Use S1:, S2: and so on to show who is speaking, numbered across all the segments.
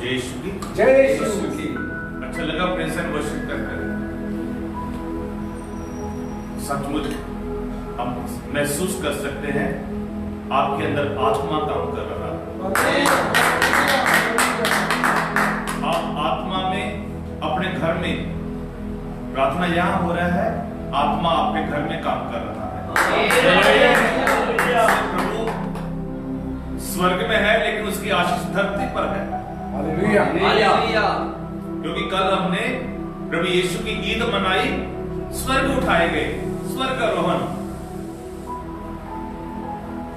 S1: जय यीशु की
S2: जय यीशु की।
S1: अच्छा लगा प्रेज़ एंड वर्शिप करके। सचमुच हम महसूस कर सकते हैं आपके अंदर आत्मा काम कर रहा है। आप आत्मा में अपने घर में प्रार्थना यहाँ हो रहा है, आत्मा आपके घर में काम कर रहा है। प्रभु स्वर्ग में है लेकिन उसकी आशीष धरती पर है।
S2: हालेलुया।
S1: क्योंकि कल हमने प्रभु यीशु की ईद मनाई, स्वर्ग उठाए गए, स्वर्ग आरोहण।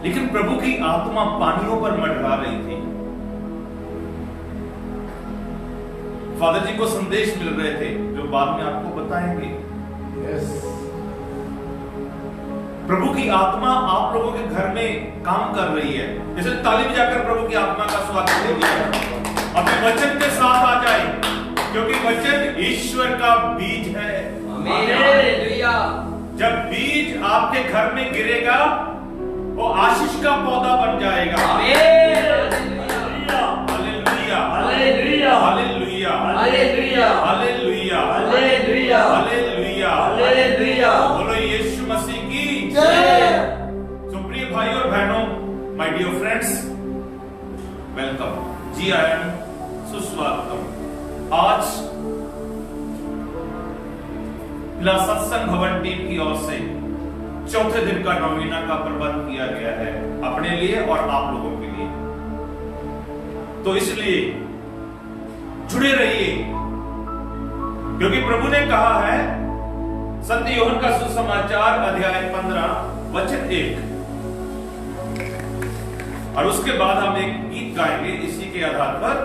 S1: लेकिन प्रभु की आत्मा पानियों पर मंडरा रही थी। फादर जी को संदेश मिल रहे थे जो बाद में आपको बताएंगे। प्रभु की आत्मा आप लोगों के घर में काम कर रही है। जैसे ताली बजाकर प्रभु की आत्मा का स्वागत कीजिए। अपने वचन के साथ आ जाए, क्योंकि वचन ईश्वर का बीज है।
S2: हालेलुया।
S1: जब बीज आपके घर में गिरेगा वो आशीष का पौधा बन जाएगा। Hallelujah, hallelujah,
S2: hallelujah,
S1: hallelujah,
S2: hallelujah,
S1: hallelujah,
S2: hallelujah,
S1: hallelujah,
S2: hallelujah.
S1: बोलो यीशु मसीह की
S2: जय।
S1: तो प्रिय भाई और बहनों, माय डियर फ्रेंड्स, वेलकम, जी आयन, सुस्वागतम। आज पिला सत्संग भवन टीम की ओर से चौथे दिन का नवीना का प्रबंध किया गया है अपने लिए और आप लोगों के लिए। तो इसलिए जुड़े रहिए, क्योंकि प्रभु ने कहा है संत यूहन्ना का सुसमाचार अध्याय 15 वचन 1, और उसके बाद हम एक गीत गाएंगे इसी के आधार पर।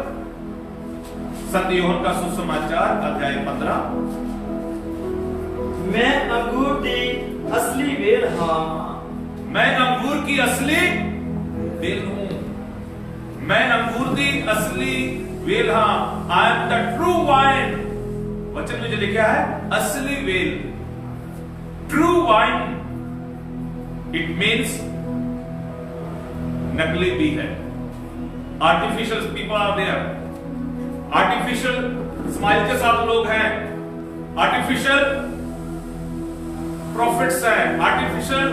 S1: संत यूहन्ना का सुसमाचार अध्याय 15।
S2: मैं अंगूर की असली बेल हाँ,
S1: मैं अंगूर की असली बेल हूं। मैं अंगूर की असली बेल हाँ, I am the true vine. वचन में जो लिखा है असली बेल, ट्रू वाइन, इट मीन्स नकली भी है। Artificial people are there, artificial smile के साथ लोग हैं, आर्टिफिशियल प्रॉफिट्स हैं, आर्टिफिशियल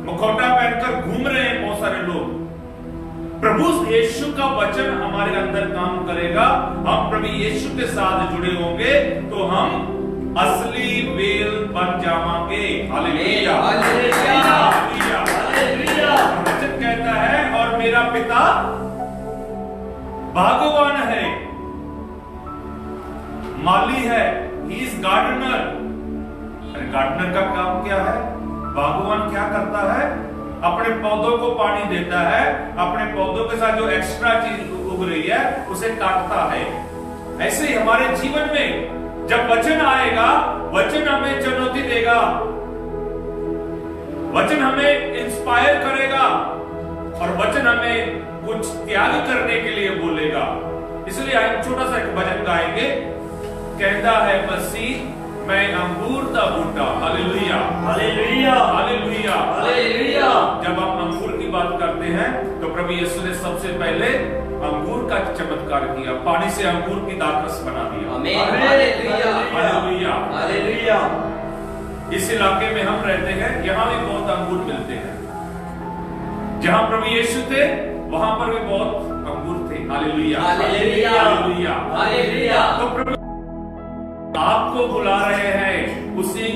S1: मुखौटा पहनकर घूम रहे हैं बहुत सारे लोग। प्रभु यीशु का वचन हमारे अंदर काम करेगा, हम प्रभु यीशु के साथ जुड़े होंगे तो हम असली बेल बन जावांगे। Hallelujah,
S2: hallelujah,
S1: hallelujah. वचन कहता है और मेरा पिता बागवान है, माली है, ही इज गार्डनर। गार्डनर का काम क्या है? बागवान क्या करता है? अपने पौधों को पानी देता है, अपने पौधों के साथ जो एक्स्ट्रा चीज उग रही है उसे काटता है। ऐसे ही हमारे जीवन में जब वचन आएगा, वचन हमें चुनौती देगा, वचन हमें इंस्पायर करेगा और वचन हमें कुछ त्याग करने के लिए बोलेगा। इसलिए हम छोटा सा एक भजन गाएंगे। कहता है मसीह मैं अंगूर का बूटा। Hallelujah,
S2: hallelujah,
S1: hallelujah,
S2: hallelujah.
S1: जब हम अंगूर की बात करते हैं तो प्रभु यीशु ने सबसे पहले अंगूर का चमत्कार किया, पानी से अंगूर की दाखरस बना दिया।
S2: Hallelujah,
S1: hallelujah,
S2: hallelujah.
S1: इस इलाके में हम रहते हैं, यहाँ भी बहुत अंगूर मिलते हैं। जहाँ प्रभु यीशु थे वहां पर भी बहुत अंगूर थे। Hallelujah,
S2: hallelujah,
S1: hallelujah,
S2: hallelujah.
S1: तो प्रभु आपको बुला रहे हैं उसी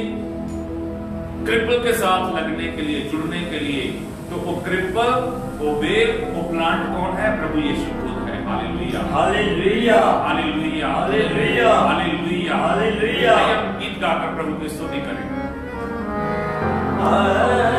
S1: क्रिपल के साथ लगने के लिए, जुड़ने के लिए। तो वो क्रिपल, वो बेल, वो प्लांट कौन है? प्रभु यीशु खुद है। Hallelujah,
S2: hallelujah,
S1: hallelujah,
S2: hallelujah,
S1: hallelujah,
S2: hallelujah.
S1: हम गीत गाकर प्रभु की स्तुति करेंगे।
S2: Yeah.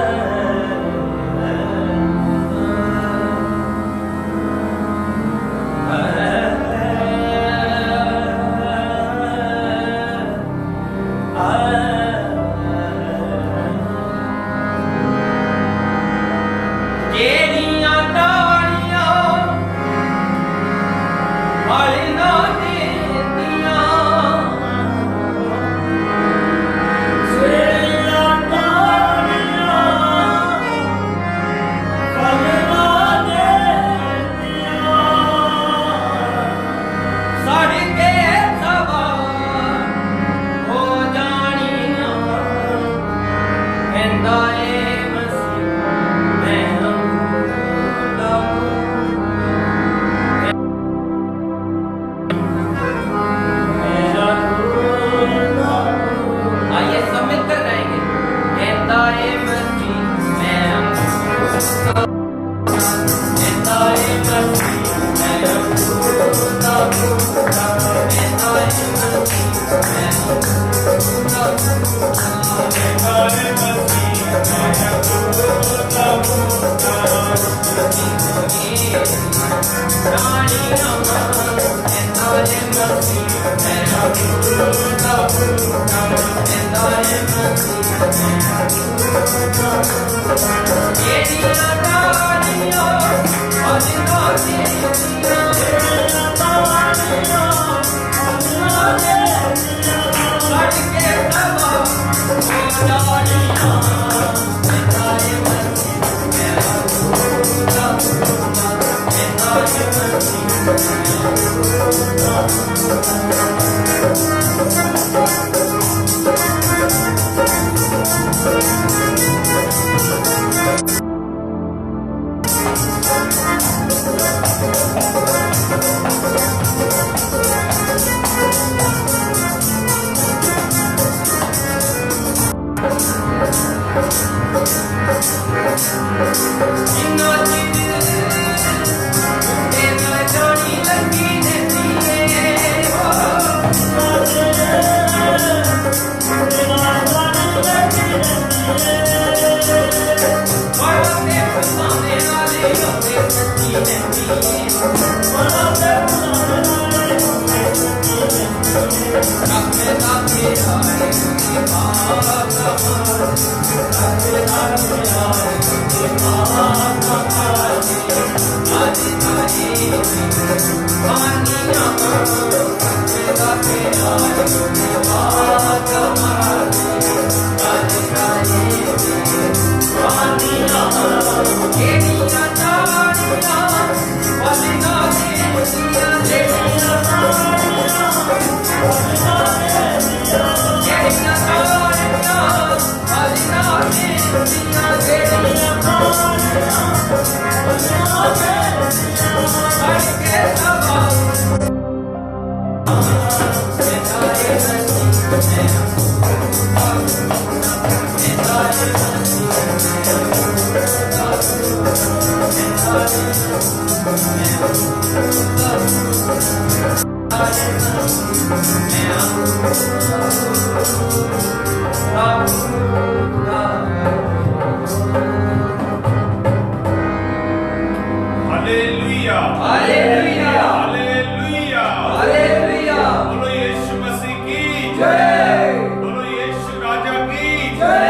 S1: Hallelujah
S2: hallelujah
S1: hallelujah
S2: hallelujah
S1: बोलो यीशु मसीह की
S2: जय
S1: बोलो यीशु राजा की
S2: जय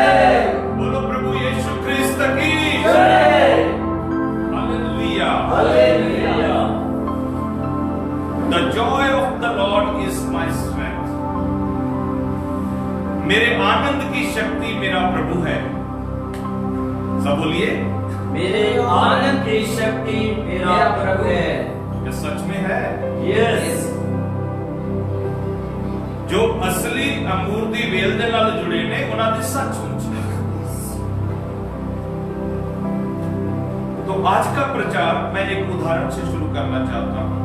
S1: बोलो प्रभु यीशु ख्रिस्त की
S2: जय
S1: hallelujah
S2: hallelujah
S1: The joy of the Lord is my strength. मेरे आनंद की शक्ति मेरा प्रभु है। सब बोलिए,
S2: मेरे आनंद की शक्ति मेरा प्रभु है।
S1: ये सच में है।
S2: यस
S1: जो असली अमूर्ति वेल दे नाल जुड़े ने उन्हां दी सचमुच है। तो आज का प्रचार मैं एक उदाहरण से शुरू करना चाहता हूं।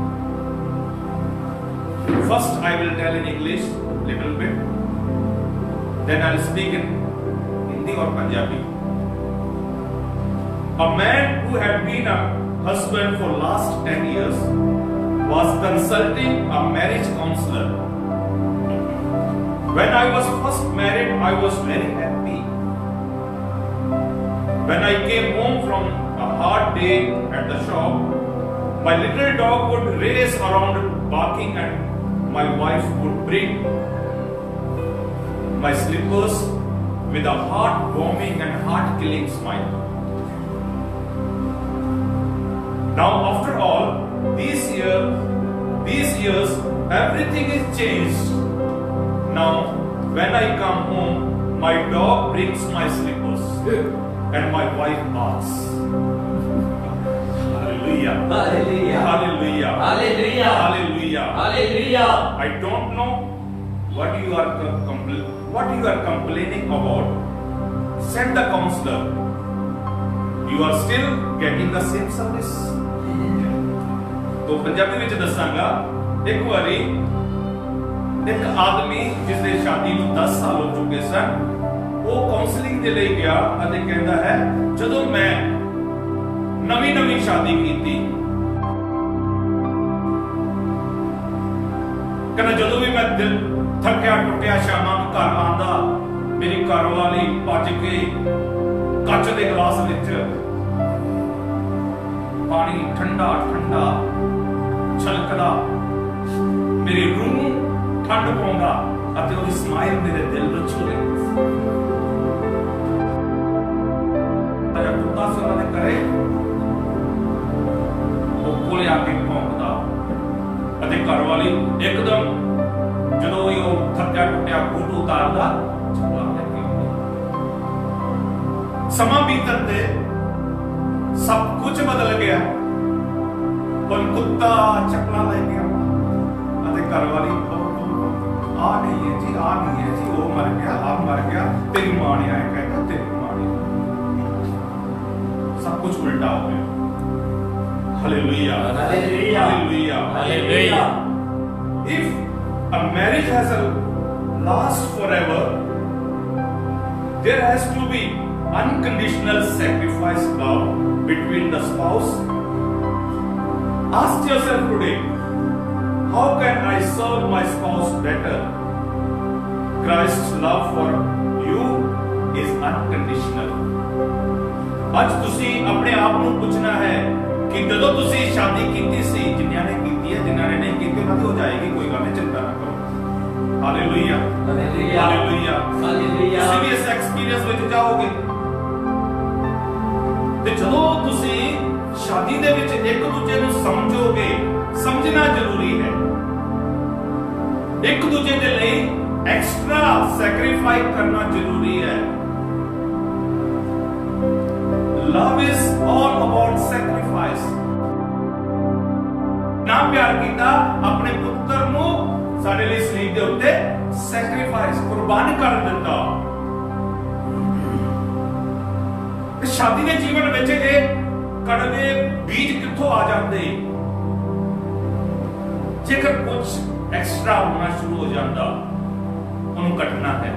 S1: First I will tell in English little bit, then I'll speak in Hindi or Punjabi. A man who had been a husband for last 10 years was consulting a marriage counselor. When I was first married, I was very happy. When I came home from a hard day at the shop, my little dog would race around barking and my wife would bring my slippers with a heart-warming and heart-killing smile. Now, after all, these years, everything is changed. Now, when I come home, my dog brings my slippers and my wife barks. Hallelujah.
S2: Hallelujah
S1: Hallelujah.
S2: Hallelujah
S1: Hallelujah.
S2: Hallelujah
S1: I don't know what you are complaining about. Send the counselor. You are still getting the same service. तो पंजाबी ਵਿੱਚ ਦੱਸਾਂਗਾ ਇੱਕ ਵਾਰੀ ਇੱਕ ਆਦਮੀ ਜਿਸ ਦੀ ਸ਼ਾਦੀ ਨੂੰ 10 ਸਾਲ ਹੋ ਚੁੱਕੇ ਸਨ ਉਹ ਕਾਉਂਸਲਿੰਗ ਦੇ ਲਈ ਗਿਆ ਅਤੇ ਕਹਿੰਦਾ ਹੈ ਜਦੋਂ ਮੈਂ ਨਵੀਂ ਸ਼ਾਦੀ ਕੀਤੀ ਕਹਿੰਦਾ ਜਦੋਂ ਵੀ ਮੈਂ ਦਿਲ ਥੱਕਿਆ ਟੁੱਟਿਆ ਸ਼ਾਮਾਂ ਨੂੰ ਘਰ ਆਂਦਾ ਮੇਰੀ ਘਰਵਾਲੀ ਭੱਜ ਕੇ ਕੱਚ ਦੇ ਗਲਾਸ ਵਿੱਚ ਪਾਣੀ ਠੰਡਾ ਛਲਕਦਾ ਮੇਰੇ ਰੂਹ ਠੰਡ ਪਾਉਂਦਾ ਅਤੇ ਉਹਦੀ ਸਮਾਈਲ ਮੇਰੇ ਦਿਲ ਨੂੰ ਛੂ ਲੈਂਦੀ ਸੀ। ਅਜਾ ਕੁੱਤਾ ਸੀ ਉਹਨਾਂ ਦੇ ਘਰੇ, ਉਹ ਕੋਲੇ ਆ ਕੇ ਭੌਂਕਦਾ ਅਤੇ ਘਰ ਵਾਲੀ ਇੱਕਦਮ ਜਦੋਂ ਉਹ ਥੱਕਿਆ ਟੁੱਟਿਆ ਬੂਟ ਉਤਾਰਦਾ ਚਪਲਾਂ ਲੈ ਕੇ ਆਉਂਦੀ। ਸਮਾਂ ਬੀਤਣ ਤੇ ਸਭ ਕੁਝ ਬਦਲ ਗਿਆ, ਪਰ ਕੁੱਤਾ ਚਪਲਾਂ ਲੈ ਕੇ ਆਉਂਦਾ ਅਤੇ ਘਰ ਵਾਲੀ ਆ ਨਹੀਂ ਹੈ ਜੀ, ਆ ਨਹੀਂ ਹੈ ਜੀ, ਉਹ ਮਰ ਗਿਆ, ਆ ਮਰ ਗਿਆ, ਤੇਰੀ ਮਾਂ ਨੇ ਆਇਆ ਕਹਿੰਦਾ, ਤੇਰੀ ਮਾਂ ਨੇ। ਸਭ ਕੁਝ ਉਲਟਾ ਹੋ ਗਿਆ। Hallelujah,
S2: ਹਾਲੇਲੂਆ,
S1: ਹਾਲੇਲੂਆ,
S2: ਹਾਲੇਲੂਆ।
S1: If a marriage has a last forever, there has to be unconditional sacrifice love between the spouse. Ask yourself today, how can I serve my spouse better? Christ's love for you is unconditional. ਅੱਜ ਤੁਸੀਂ ਆਪਣੇ ਆਪ ਨੂੰ ਪੁੱਛਣਾ ਹੈ ਕਿ ਜਦੋਂ ਤੁਸੀਂ ਸ਼ਾਦੀ ਕੀਤੀ ਸੀ, ਜਿਨ੍ਹਾਂ ਨੇ ਕੀਤੀ ਹੈ, ਜਿਨ੍ਹਾਂ ਨੇ ਨਹੀਂ ਕੀਤੀ ਉਹਨਾਂ ਦੀ ਹੋ ਜਾਏਗੀ, ਕੋਈ ਗੱਲ ਨਹੀਂ, ਚਿੰਤਾ ਨਾ ਕਰੋ। ਹਾਲੇਲੂਇਆ,
S2: ਹਾਲੇਲੂਆ,
S1: ਹਾਲੇਲੂਆ,
S2: ਹਾਲੇਲੂਆ।
S1: ਤੁਸੀਂ ਵੀ ਇਸ ਐਕਸਪੀਰੀਅੰਸ ਵਿੱਚ ਜਾਓਗੇ ਤੇ ਜਦੋਂ ਤੁਸੀਂ ਸ਼ਾਦੀ ਦੇ ਵਿੱਚ ਇੱਕ ਦੂਜੇ ਨੂੰ ਸਮਝੋਗੇ, ਸਮਝਣਾ ਜ਼ਰੂਰੀ ਹੈ। ਇੱਕ ਦੂਜੇ ਦੇ ਲਈ ਐਕਸਟਰਾ ਸੈਕਰੀਫਾਈਸ ਕਰਨਾ ਜ਼ਰੂਰੀ ਹੈ। Love is all about sacrifice. ਨਾ ਪਿਆਰ ਕੀਤਾ, ਆਪਣੇ ਪੁੱਤਰ ਨੂੰ ਸਾਡੇ ਲਈ ਸਲੀਬ ਦੇ ਉੱਤੇ ਸੈਕਰੀਫਾਈਸ, ਕੁਰਬਾਨ ਕਰ ਦਿੱਤਾ। ਸ਼ਾਦੀ ਦੇ ਜੀਵਨ ਵਿੱਚ ਇਹ ਕੜਵੇ ਬੀਜ ਕਿੱਥੋਂ ਆ ਜਾਂਦੇ? ਜੇਕਰ ਕੁਝ ਐਕਸਟਰਾ ਹੋਣਾ ਸ਼ੁਰੂ ਹੋ ਜਾਂਦਾ, ਉਹਨੂੰ ਕੱਟਣਾ ਹੈ।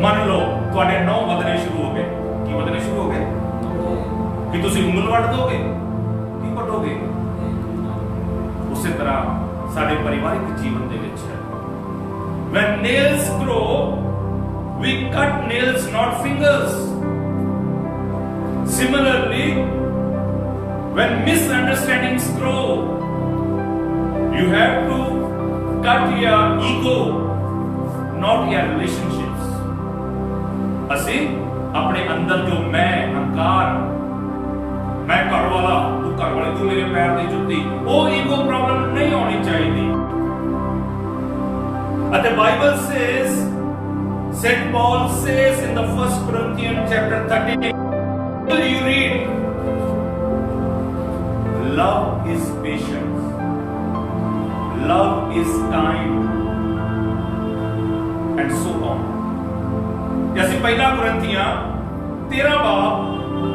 S1: ਮੰਨ ਲਓ ਤੁਹਾਡੇ ਨੌ ਵਧਣੇ ਸ਼ੁਰੂ ਹੋ ਗਏ। ਕੀ ਵਧਣੇ ਸ਼ੁਰੂ ਹੋ ਗਏ? ਕਿ ਤੁਸੀਂ ਉਂਗਲ ਵੱਢ ਦੋਗੇ? ਕੀ ਵੱਢੋਗੇ? ਉਸੇ ਤਰ੍ਹਾਂ ਸਾਡੇ ਪਰਿਵਾਰਿਕ ਜੀਵਨ ਦੇ ਵਿੱਚ ਹੈ। When nails grow, we cut nails, not fingers. Similarly, when misunderstandings grow, you have to cut your ego, not your relationships. ਅਸੀਂ ਆਪਣੇ ਅੰਦਰ ਜੋ ਮੈਂ, ਹੰਕਾਰ, ਮੈਂ ਘਰ ਵਾਲਾ, ਤੂੰ ਘਰ ਵਾਲੇ, ਤੂੰ ਮੇਰੇ ਪੈਰ ਦੀ ਜੁੱਤੀ, ਉਹ ਈਗੋ ਪ੍ਰੋਬਲਮ ਨਹੀਂ ਹੋਣੀ ਚਾਹੀਦੀ। ਅਤੇ Bible says, St. Paul says in the 1 Corinthians chapter 13, you read, love is patient, love is kind, and so on. ਅਸੀਂ ਪਹਿਲਾ ਕੁਰਿੰਥੀਆਂ 13 ਬਾਬ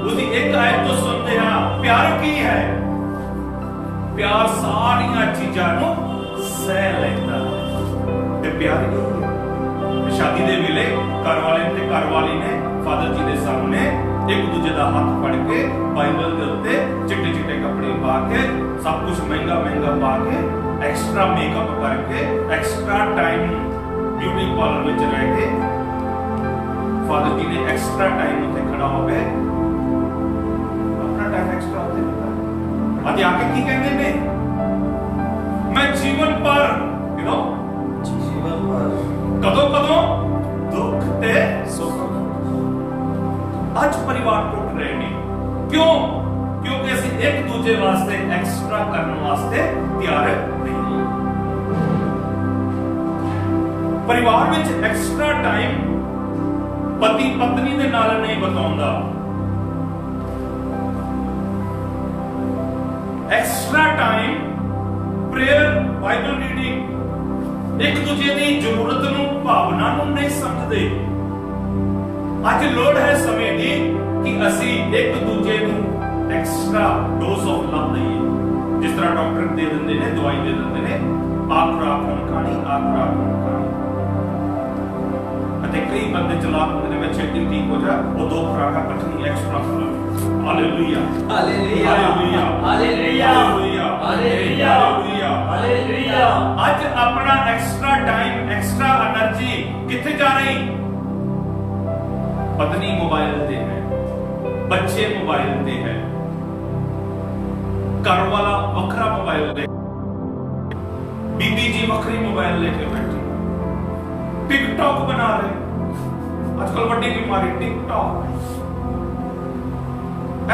S1: ਉਹਦੀ ਇੱਕ ਆਇਤ ਤੋਂ ਸੁਣਦੇ ਹਾਂ, ਪਿਆਰ ਕੀ ਹੈ? ਪਿਆਰ ਸਾਰੀਆਂ ਚੀਜ਼ਾਂ ਨੂੰ ਸਹਿ ਲੈਂਦਾ ਹੈ। ਤੇ ਪਿਆਰ ਕੀ ਹੈ? ਸ਼ਾਦੀ ਦੇ ਵੇਲੇ ਘਰ ਵਾਲੇ ਤੇ ਘਰ ਵਾਲੀ ਨੇ ਫਾਦਰ ਜੀ ਦੇ ਸਾਹਮਣੇ ਇੱਕ ਦੂਜੇ ਦਾ ਹੱਥ ਫੜ ਕੇ ਬਾਈਬਲ ਦੇ ਉੱਤੇ ਚਿੱਟੇ ਚਿੱਟੇ ਕੱਪੜੇ ਪਾ ਕੇ, ਸਭ ਕੁਝ ਮਹਿੰਗਾ ਮਹਿੰਗਾ ਪਾ ਕੇ, ਐਕਸਟਰਾ ਮੇਕਅਪ ਕਰਕੇ, ਐਕਸਟਰਾ ਟਾਈਮ ਬਿਊਟੀ ਪਾਰਲਰ ਵਿੱਚ ਰਹਿ ਕੇ, ਫਾਦਰ ਜੀ ਨੇ ਐਕਸਟਰਾ ਟਾਈਮ ਉੱਤੇ ਖੜਾ ਹੋ ਕੇ ਆਪਣਾ ਟਾਈਮ ਐਕਸਟਰਾ ਉੱਤੇ ਦਿੱਤਾ ਅਤੇ ਆ ਕੇ ਕੀ ਕਹਿੰਦੇ ਨੇ? ਮੈਂ ਜੀਵਨ ਪਰ
S2: ਜੀਵਨ ਭਰ
S1: ਕਦੋਂ ਕਦੋਂ ਦੁੱਖ ਤੇ ਸੁੱਖ। ਅੱਜ ਪਰਿਵਾਰ ਟੁੱਟ ਰਹੇ ਨੇ, ਕਿਉਂ? ਕਿਉਂਕਿ ਅਸੀਂ ਇੱਕ ਦੂਜੇ ਵਾਸਤੇ ਐਕਸਟਰਾ ਕਰਨ ਵਾਸਤੇ ਤਿਆਰ ਨਹੀਂ। ਪਰਿਵਾਰ ਵਿੱਚ ਐਕਸਟਰਾ ਟਾਈਮ ਪਤੀ ਪਤਨੀ ਦੇ ਨਾਲ ਨਹੀਂ ਬਿਤਾਉਂਦਾ। Extra time prayer, Bible reading, ਇੱਕ ਦੂਜੇ ਦੀ ਜ਼ਰੂਰਤ ਨੂੰ, ਭਾਵਨਾ ਨੂੰ ਨਹੀਂ ਸਮਝਦੇ। ਅੱਜ ਲੋੜ ਹੈ ਸਮੇਂ ਦੀ ਕਿ ਅਸੀਂ ਇੱਕ ਦੂਜੇ ਨੂੰ ਐਕਸਟਰਾ ਡੋਜ਼ ਆਫ ਲਵ ਦਈਏ। ਜਿਸ ਤਰ੍ਹਾਂ ਡਾਕਟਰ ਦੇ ਦਿੰਦੇ ਨੇ, ਦਵਾਈ ਦੇ ਦਿੰਦੇ ਨੇ, ਆਹ ਖੁਰਾਕ ਹੁਣ ਖਾਣੀ, ਆਹ ਖੁਰਾਕ ਹੁਣ ਖਾਣੀ। ਅਤੇ ਕਈ ਬੰਦੇ ਚਲਾਕ ਹੁੰਦੇ ਨੇ, ਮੈਂ ਛੇਤੀ ਠੀਕ ਹੋ ਜਾ, ਉਹ ਦੋ ਖੁਰਾਕਾਂ ਇਕੱਠੀਆਂ ਐਕਸਟਰਾ ਖਾ ਲਓ। ਹਾਲੇਲੂਇਆ,
S2: ਹਾਲੇਲੂਆ,
S1: ਹਾਲੇਲੂਆ,
S2: ਹਾਲੇਲੂਆ,
S1: ਹਾਲੇਲੂਆ,
S2: ਹਾਲੇਲੂਆ,
S1: ਹਾਲੇਲੂਆ।
S2: ਹਾਲੇਲੂਆ।
S1: ਅੱਜ ਆਪਣਾ ਐਕਸਟਰਾ ਟਾਈਮ, ਐਕਸਟਰਾ એનર્ਜੀ ਕਿੱਥੇ ਜਾ ਰਹੀ? ਪਤਨੀ ਮੋਬਾਈਲ ਤੇ ਹੈ, ਬੱਚੇ ਮੋਬਾਈਲ ਤੇ ਹੈ, ਘਰ ਵਾਲਾ ਵੱਖਰਾ ਮੋਬਾਈਲ ਤੇ। बीबी जी वक्री मोबाइल लेके बैठी, टिकटॉक बना रहे। आजकल बड़ी बीमारी टिकटॉक,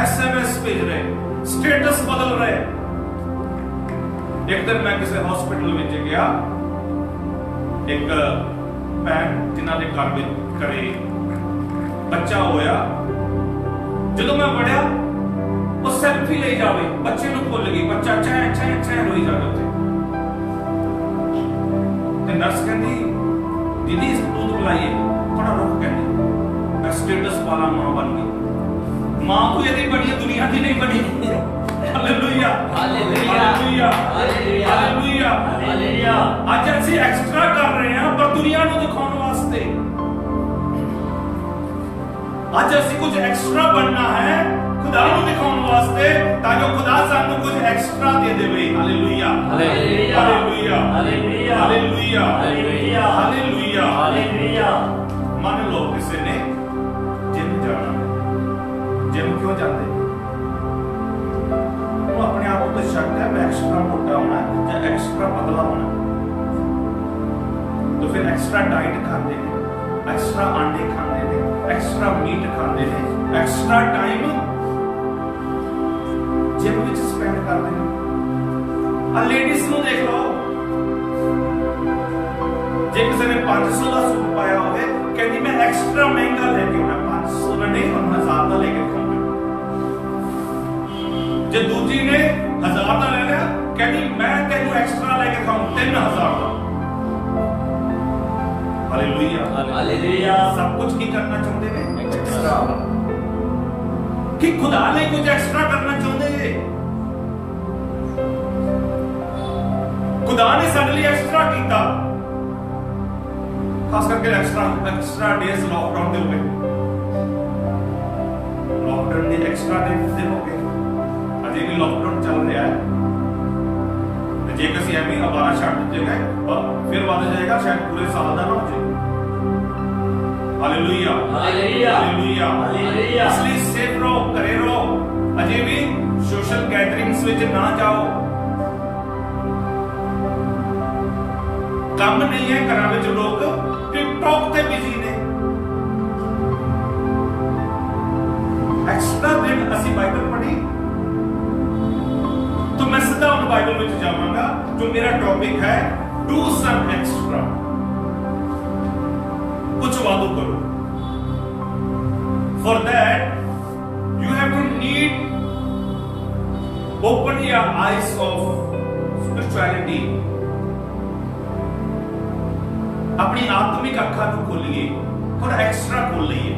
S1: SMS भेज रहे, स्टेटस बदल रहे। एक दिन मैं किसी हॉस्पिटल में गया, एक भैन जिन्होंने घर में करे बच्चा होया, जो मैं बढ़िया वो सेल्फी ले जावे, बच्चे को भूल गई, बच्चा चैन चैन चैन रोई जावे। नर्स कहती दीदी इस दूध बुलाइए, थोड़ा रुक, कहती मैं स्टेटस वाला मां बन गई। मां को यदि बड़ी दुनिया की नहीं बनी। Hallelujah hallelujah hallelujah hallelujah hallelujah. आज ऐसे एक्स्ट्रा कर रहे हैं पर दुनिया को दिखाने वास्ते। आज ऐसी कुछ एक्स्ट्रा बनना है खुदा को दिखाने वास्ते, ताकि खुदा सानू कुछ एक्स्ट्रा दे देवे। Hallelujah hallelujah hallelujah hallelujah hallelujah hallelujah hallelujah hallelujah. मान लो किसी ने जिम जाना, जिम क्यों जाते? वो अपने आप को शक है मैं एक्स्ट्रा मोटा होना है या एक्स्ट्रा पतला होना है, तो फिर एक्स्ट्रा डाइट खाते हैं, एक्स्ट्रा अंडे खाते हैं, एक्स्ट्रा मीट खाते हैं, एक्स्ट्रा टाइम जिम में स्पेंड करते हैं। और लेडीज को देख लो, जे किसी ने 500 का सूट पाया हो, कहती मैं एक्स्ट्रा महंगा लेके आना, 500 का नहीं और 1000 का लेके खाऊंगा। जे दूसरी ने 1000 का ले लिया, कहती मैं तेनू एक्स्ट्रा लेके खाऊं 3000 का। Hallelujah hallelujah. सब कुछ की करना चाहते हैं एक्स्ट्रा, कि खुदा ने कुछ एक्स्ट्रा करना चाहते हैं। खुदा ने साडे लिए एक्स्ट्रा किया, खास करके एक्स्ट्रा डेज लॉकडाउन दे होगे, लॉकडाउन दे एक्स्ट्रा डेज दे होगे। अजे भी लॉकडाउन चल रहा है, तो जे किसी एवं अबारा छड़ दिते गए और फिर वध जाएगा, शायद पूरे साल का ना हो जाए। Hallelujah hallelujah hallelujah hallelujah. इसलिए सेफ रहो, करे रहो, अजे भी सोशल गैदरिंग्स विच ना जाओ। काम नहीं है, घरां विच लोग टिकटॉक ते बिजी ने। एक्स्ट्रा दिन असी बाइबल पढ़ी, तो मैं सीधा उन बाइबल में जाऊंगा जो मेरा टॉपिक है, डू सम एक्स्ट्रा, कुछ वादो करो। For that you have to need open your eyes of spirituality. अपनी आत्मिक अखा को खोलिए, थोड़ा एक्स्ट्रा खोल लीजिए।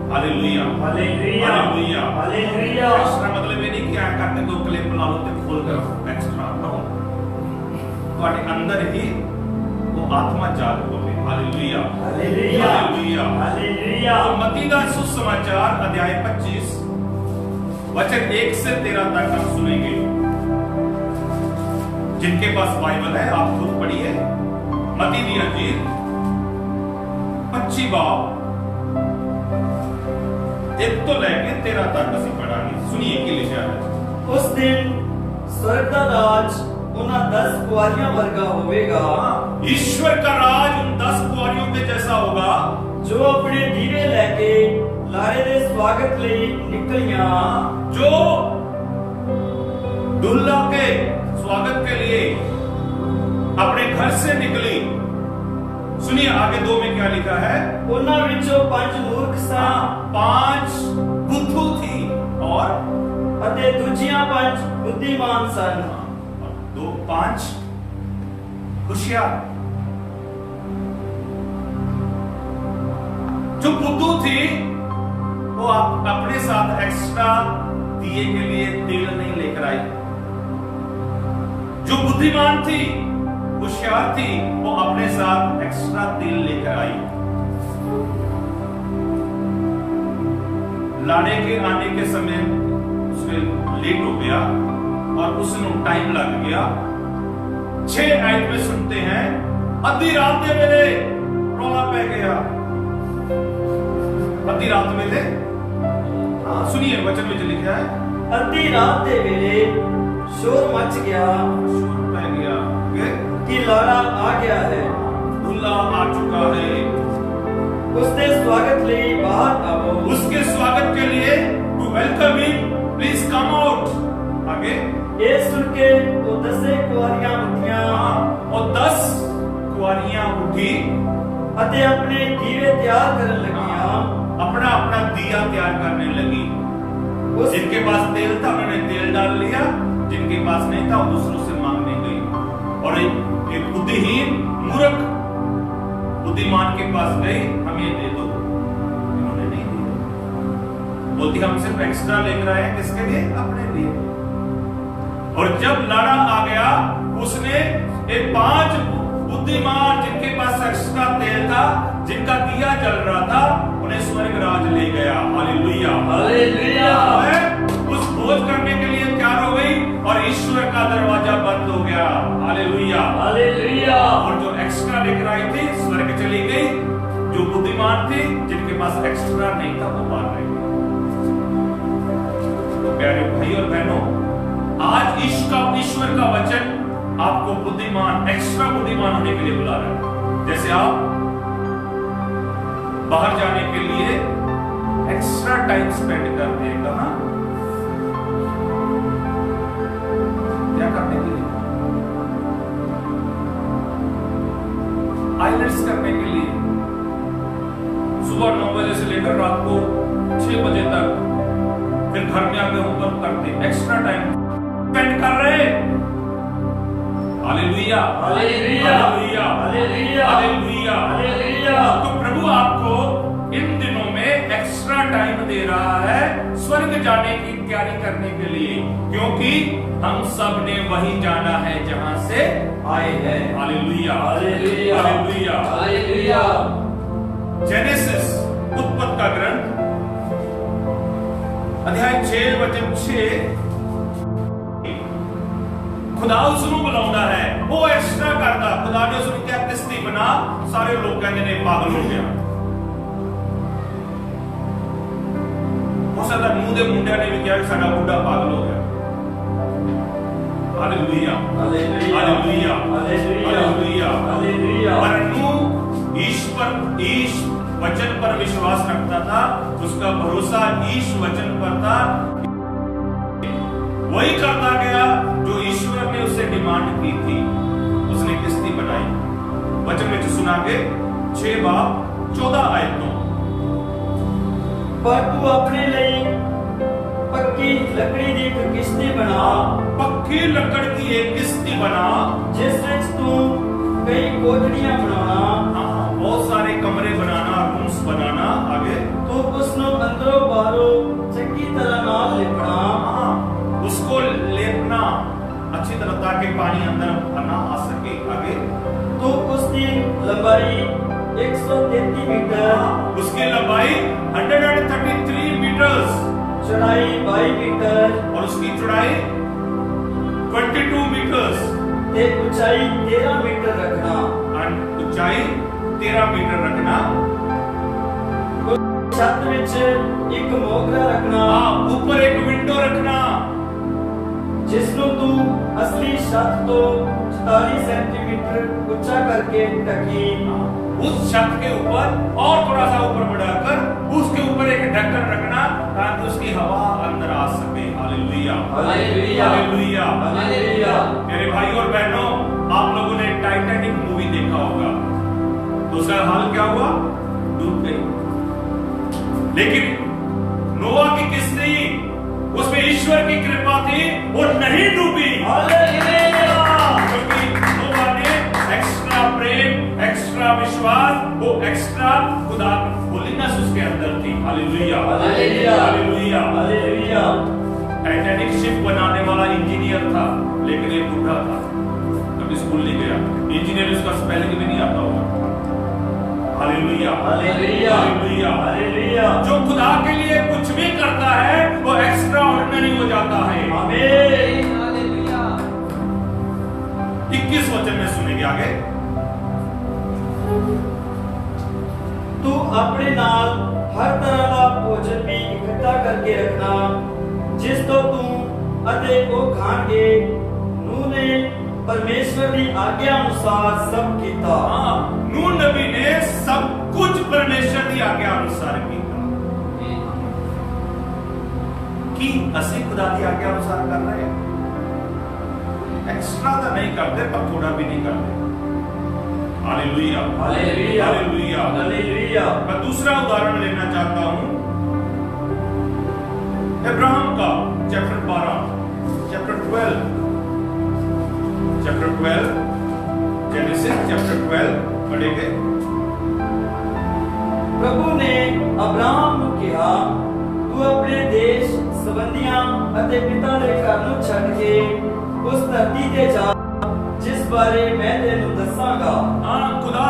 S1: Hallelujah hallelujah hallelujah hallelujah. Extra मतलब ये नहीं कि आ करके दो क्लिप ला लो ते खोल कर एक्स्ट्रा नो, तुम्हारे अंदर ही वो आत्मा जाग होवे। Hallelujah hallelujah hallelujah hallelujah. मत्ती का सुसमाचार अध्याय 25 वचन 1 से 13 तक हम सुनेंगे। जिनके पास बाइबल है आप खुद पढ़िए। मत्ती दी अंजील 25 बाब 1 तो लेके 13 तक ਅਸੀਂ पढ़ांगे। सुनिए कि लिखा है।
S2: उस दिन स्वर्ग का राज उन्हां 10 कुआरियां वर्गा होवेगा।
S1: ईश्वर का राज उन 10 कुआरियों के जैसा होगा
S2: जो अपने दीवे लेके लारे दे स्वागत लिए निकलियां।
S1: जो दुल्हा के स्वागत के लिए अपने घर से निकली। सुनिए आगे 2 में क्या लिखा है।
S2: उन्हां विचों 5 मूर्ख सन,
S1: 5 बुद्धू थी और
S2: अते दूजियां 5 बुद्धिमान सन।
S1: 5 होशियार। जो बुद्धू थी वो अपने साथ एक्स्ट्रा दिए के लिए तेल नहीं लेकर आई। जो बुद्धिमान थी, होशियार थी, वो अपने साथ एक्स्ट्रा तेल लेकर आई। लाड़े के आने के समय उसके लेट हो गया और उसमें टाइम लग गया। 6 आयत में सुनते हैं, अद्धी रात के वेले रौला पै गया। अद्धी रात वेले, सुनिए वचन में लिखा है,
S2: अद्धी रात के वेले शोर मच गया,
S1: शोर पै गया। आगे
S2: कि लाड़ा आ गया है।
S1: दूल्हा आ चुका है।
S2: उसके स्वागत लिए बाहर आओ।
S1: उसके स्वागत के लिए to welcome him please come out. आगे
S2: ये सुन के वो 10 कुआरियां उठियां
S1: और 10 कुआरियां उठी
S2: अते अपने दीवे तैयार करने लगियां।
S1: अपना अपना दिया तैयार करने लगी। जिनके पास तेल था उन्होंने तेल डाल लिया, जिनके पास नहीं था वो दूसरों से मांगने गई। और एक बुद्धिहीन मूर्ख बुद्धिमान के पास गई, हमें दे दो। इन्होंने नहीं दिया। बोलती हम सिर्फ एक्स्ट्रा लेकर आए हैं, किसके लिए? अपने लिए। और जब लाड़ा आ गया उसने एक 5 बुद्धिमान जिनके पास एक्स्ट्रा तेल था, जिनका दिया जल रहा था, उन्हें स्वर्ग राज ले गया। Hallelujah
S2: hallelujah.
S1: उस भोज करने के लिए तैयार हो गई और ईश्वर का दरवाजा बंद हो गया। Hallelujah
S2: hallelujah.
S1: और जो एक्स्ट्रा लेकर आई थी स्वर्ग चली गई, जो बुद्धिमान थी जिनके पास एक्स्ट्रा नहीं था वो बाहर रह गई। तो प्यारे भाई और बहनों, आज ईश्वर का वचन आपको बुद्धिमान एक्स्ट्रा बुद्धिमान होने के लिए बुला रहा है। जैसे आप बाहर जाने के लिए एक्स्ट्रा टाइम स्पेंड करते हैं, कहां? क्या करने के लिए? आइलेट्स करने के लिए। सुबह 9 बजे से लेकर रात को 6 बजे तक, फिर घर में आके होमवर्क करते, एक्स्ट्रा टाइम स्पेंड कर रहे। Hallelujah
S2: hallelujah
S1: hallelujah
S2: hallelujah
S1: hallelujah
S2: hallelujah.
S1: तो प्रभु आपको इन दिनों में एक्स्ट्रा टाइम दे रहा है स्वर्ग जाने की तैयारी करने के लिए, क्योंकि हम सब ने वही जाना है जहां से आए हैं। Hallelujah
S2: hallelujah
S1: hallelujah
S2: hallelujah.
S1: Genesis उत्पत्ति का ग्रंथ अध्याय 6 वचन 6, खुदा उसਨੂੰ बुलाਉਂਦਾ है, वो एक्स्ट्रा करता। खुदा ने उसਨੂੰ क्या किस्ती बना, सारे लोग कहते ने पागल हो गया। हो सकता नूह दे मुंडिया ने भी किया कि साडा बुढ़ा पागल हो गया। Hallelujah
S2: hallelujah
S1: hallelujah
S2: hallelujah hallelujah.
S1: पर नूह ईश वचन पर विश्वास रखता था, उसका भरोसा ईश वचन पर था। वही करता गया जो ईश्वर ने उससे डिमांड की थी। उसने किस्ती बनाई। वचन में सुना के 6 बाब 14 आयतों।
S2: पर तू अपने लिए पक्की लकड़ी दी एक किस्ती बना।
S1: पक्की लकड़ की एक किस्ती बना,
S2: जिस विच तू कई कोठड़ियां बनाना।
S1: बहुत सारे कमरे बनाना, रूम्स बनाना। आगे
S2: तू उसनो अंदरों बाहरों चंगी तरह नाल लिपना।
S1: उसको लेपना अच्छी तरह ताकि पानी अंदर ना आ सके। आगे
S2: तो उसकी लंबाई 133 मीटर,
S1: उसकी लंबाई 133 मीटर्स,
S2: चौड़ाई 22 मीटर
S1: और उसकी चौड़ाई 22 मीटर्स,
S2: ते ऊंचाई 13 मीटर रखना।
S1: ऊंचाई 13 मीटर रखना।
S2: छत विच एक मोगरा रखना।
S1: ऊपर एक विंडो रखना,
S2: जिसनु तू असली छत तो 44 सेंटीमीटर ऊंचा करके ढकी।
S1: उस छत के ऊपर और थोड़ा सा ऊपर बढ़ाकर उसके ऊपर एक ढक्कन रखना ताकि उसकी हवा अंदर आ सके। Hallelujah
S2: hallelujah
S1: hallelujah
S2: hallelujah.
S1: मेरे भाई और बहनों, आप लोगों ने टाइटैनिक मूवी देखा होगा, तो उसका हाल क्या हुआ? डूब गई। लेकिन नोआ की किस्ती, उसमें ईश्वर की कृपा थी, वो नहीं डूबी। क्योंकि नोआ ने एक्स्ट्रा प्रेम, एक्स्ट्रा विश्वास, वो एक्स्ट्रा खुदा होलीनेस उसके अंदर थी। Hallelujah
S2: hallelujah
S1: hallelujah
S2: hallelujah.
S1: Titanic ship बनाने वाला इंजीनियर था, लेकिन एक बूढ़ा था, कभी स्कूल नहीं गया। इंजीनियर उसका स्पेलिंग भी नहीं आता होगा। Hallelujah
S2: hallelujah
S1: hallelujah
S2: hallelujah.
S1: जो खुदा के लिए कुछ भी करता है वो एक्स्ट्रा ऑर्डिनरी हो जाता है।
S2: आमीन।
S1: 21 वचन में सुनेंगे आगे।
S2: तू अपने नाल हर तरह का भोजन भी इकट्ठा करके रखना, जिस तो तू अते ओ खाणगे। नूह ने परमेश्वर की आज्ञा अनुसार सब कीता।
S1: हाँ, नूह नबी ने सब कुछ परमेश्वर की आज्ञा अनुसार किया कि ਅਸੀਂ खुदा की आज्ञा अनुसार कर रहे हैं। एक्स्ट्रा तो नहीं करते पर थोड़ा भी नहीं करते। Hallelujah,
S2: hallelujah,
S1: hallelujah,
S2: hallelujah.
S1: मैं दूसरा उदाहरण लेना चाहता हूं अब्राहम का, चैप्टर 12, चैप्टर 12 जेनेसिस चैप्टर 12 पढ़ेंगे।
S2: प्रभु ने अब्राहम को कहा, तू अपने देश संबंधियां ਅਤੇ ਪਿਤਾ ਦੇ ਘਰ ਨੂੰ ਛੱਡ ਕੇ ਉਸ ਧਰਤੀ ਤੇ ਜਾ जिस बारे मैं तेनू दसांगा।
S1: हाँ, खुदा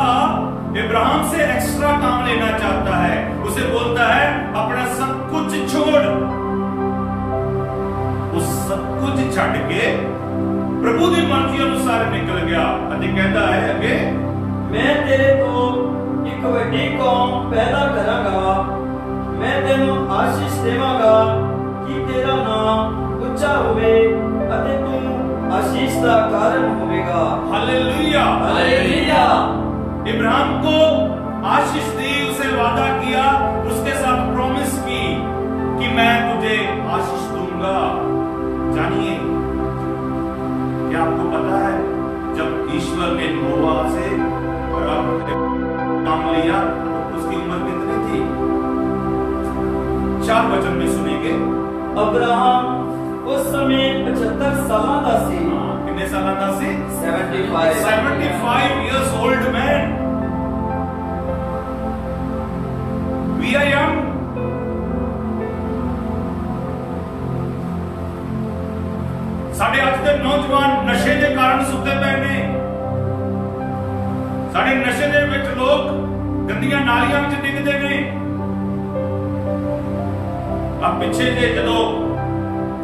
S1: इब्राहिम से एक्स्ट्रा काम लेना चाहता है। उसे बोलता है अपना सब कुछ छोड़, उस सब कुछ छड़ के प्रभु की मर्जी अनुसार निकल गया। कहता है अगे
S2: मैं तेरे तो एक वड्डी कौम पैदा करांगा, मैं तेनू आशीष देवांगा कि तेरा नाम ऊंचा होवे अते तू आशीष का कारण होवेगा।
S1: Hallelujah,
S2: hallelujah.
S1: इब्राहिम को आशीष दी, उसे वादा किया, उसके साथ प्रॉमिस की कि मैं तुझे आशीष दूंगा। जानिए क्या आपको पता है जब ईश्वर ने नोवा से काम लिया तो उसकी उम्र कितनी थी? 4 वचन में सुनेंगे।
S2: अब्राहम उस समय 75 साल का सी।
S1: कितने साल का सी?
S2: 75
S1: years old man. We are young. ਸਾਡੇ ਅੱਜ ਦੇ ਨੌਜਵਾਨ ਨਸ਼ੇ ਦੇ ਕਾਰਨ ਸੁੱਤੇ ਪਏ ਨੇ। ਸਾਡੇ ਨਸ਼ੇ ਦੇ ਵਿੱਚ ਲੋਕ ਗੰਦੀਆਂ ਨਾਲੀਆਂ ਵਿੱਚ ਡਿੱਗਦੇ ਨੇ। ਆ ਪਿੱਛੇ ਜੇ ਜਦੋਂ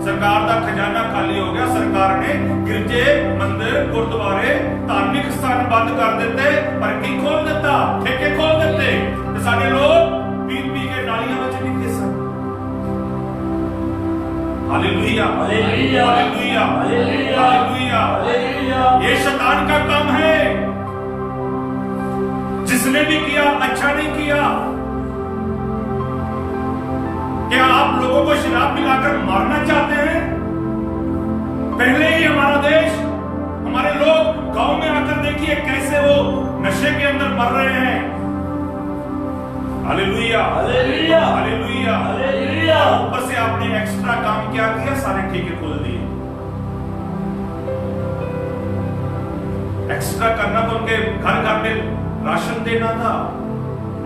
S1: सरकार का खजाना खाली हो गया, सरकार ने गिरजे, मंदिर, गुरुद्वारे, धार्मिक स्थान बंद कर देते, पर की खोल देता, ठेके खोल देते, तो सारे लोग पी पी के नालियां में डिगे सन। Hallelujah,
S2: hallelujah,
S1: hallelujah,
S2: hallelujah,
S1: hallelujah.
S2: Hallelujah.
S1: ये शैतान का काम है। जिसने भी किया अच्छा नहीं किया। क्या आप लोगों को शराब पिलाकर मारना चाहते हैं? पहले ही हमारा देश, हमारे लोग गांव में आकर देखिए कैसे वो नशे के अंदर मर रहे हैं। Hallelujah,
S2: hallelujah,
S1: hallelujah,
S2: hallelujah.
S1: ऊपर से आपने एक्स्ट्रा काम क्या किया? सारे ठेके खोल दिए। एक्स्ट्रा करना तो उनके घर घर में राशन देना था।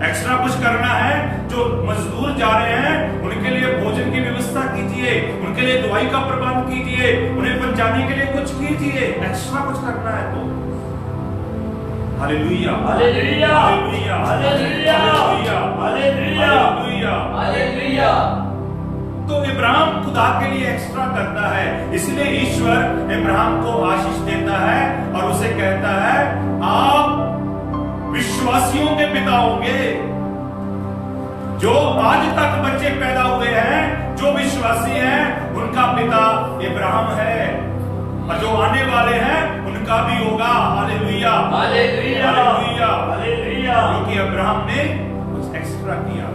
S1: एक्स्ट्रा कुछ करना है, जो मजदूर जा रहे हैं उनके लिए भोजन की व्यवस्था कीजिए, उनके लिए दवाई का प्रबंध कीजिए, उन्हें पहुंचाने के लिए कुछ कीजिए। एक्स्ट्रा कुछ करना है तो। Hallelujah,
S2: hallelujah,
S1: hallelujah,
S2: hallelujah,
S1: hallelujah, hallelujah,
S2: hallelujah.
S1: तो इब्राहिम खुदा के लिए एक्स्ट्रा करता है, इसलिए ईश्वर इब्राहिम को आशीष देता है और उसे कहता है आप विश्वासियों के पिता होंगे। जो आज तक बच्चे पैदा हुए हैं, जो विश्वासी हैं, उनका पिता इब्राहिम है और जो आने वाले हैं उनका भी होगा। Hallelujah,
S2: hallelujah,
S1: hallelujah,
S2: hallelujah.
S1: क्योंकि इब्राहिम ने कुछ एक्स्ट्रा किया।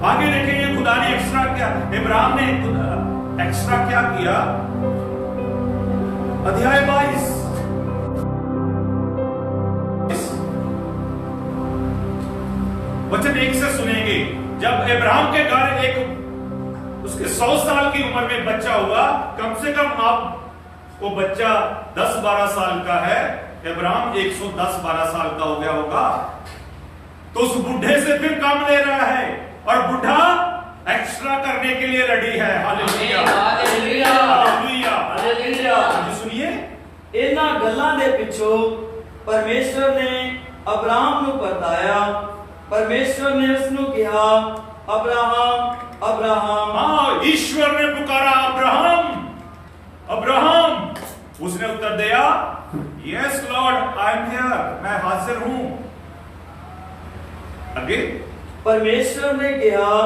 S1: आगे देखेंगे खुदा ने एक्स्ट्रा किया। इब्राहिम ने एक्स्ट्रा क्या किया? अध्याय 22 वचन 1 से सुनेंगे। जब इब्राहिम के घर एक उसके 100 साल की उम्र में बच्चा हुआ, कम से कम आप वो बच्चा 10-12 साल का है, इब्राहिम 110-12 साल का हो गया होगा, तो उस बुढ़े से फिर काम ले रहा है और बुढ़ा एक्स्ट्रा करने के लिए रेडी है। Hallelujah,
S2: hallelujah,
S1: hallelujah,
S2: hallelujah.
S1: सुनिए,
S2: इन्हां गल्लां दे पिछों परमेश्वर ने अब्राहम ਨੂੰ ਪਰਤਾਇਆ। परमेश्वर ने उसनु कहा अब्राहम, अब्राहम।
S1: हाँ, ईश्वर ने पुकारा अब्राहम, अब्राहम। उसने उत्तर दिया yes Lord, I am here, मैं हाजिर हूं। आगे
S2: परमेश्वर ने कहा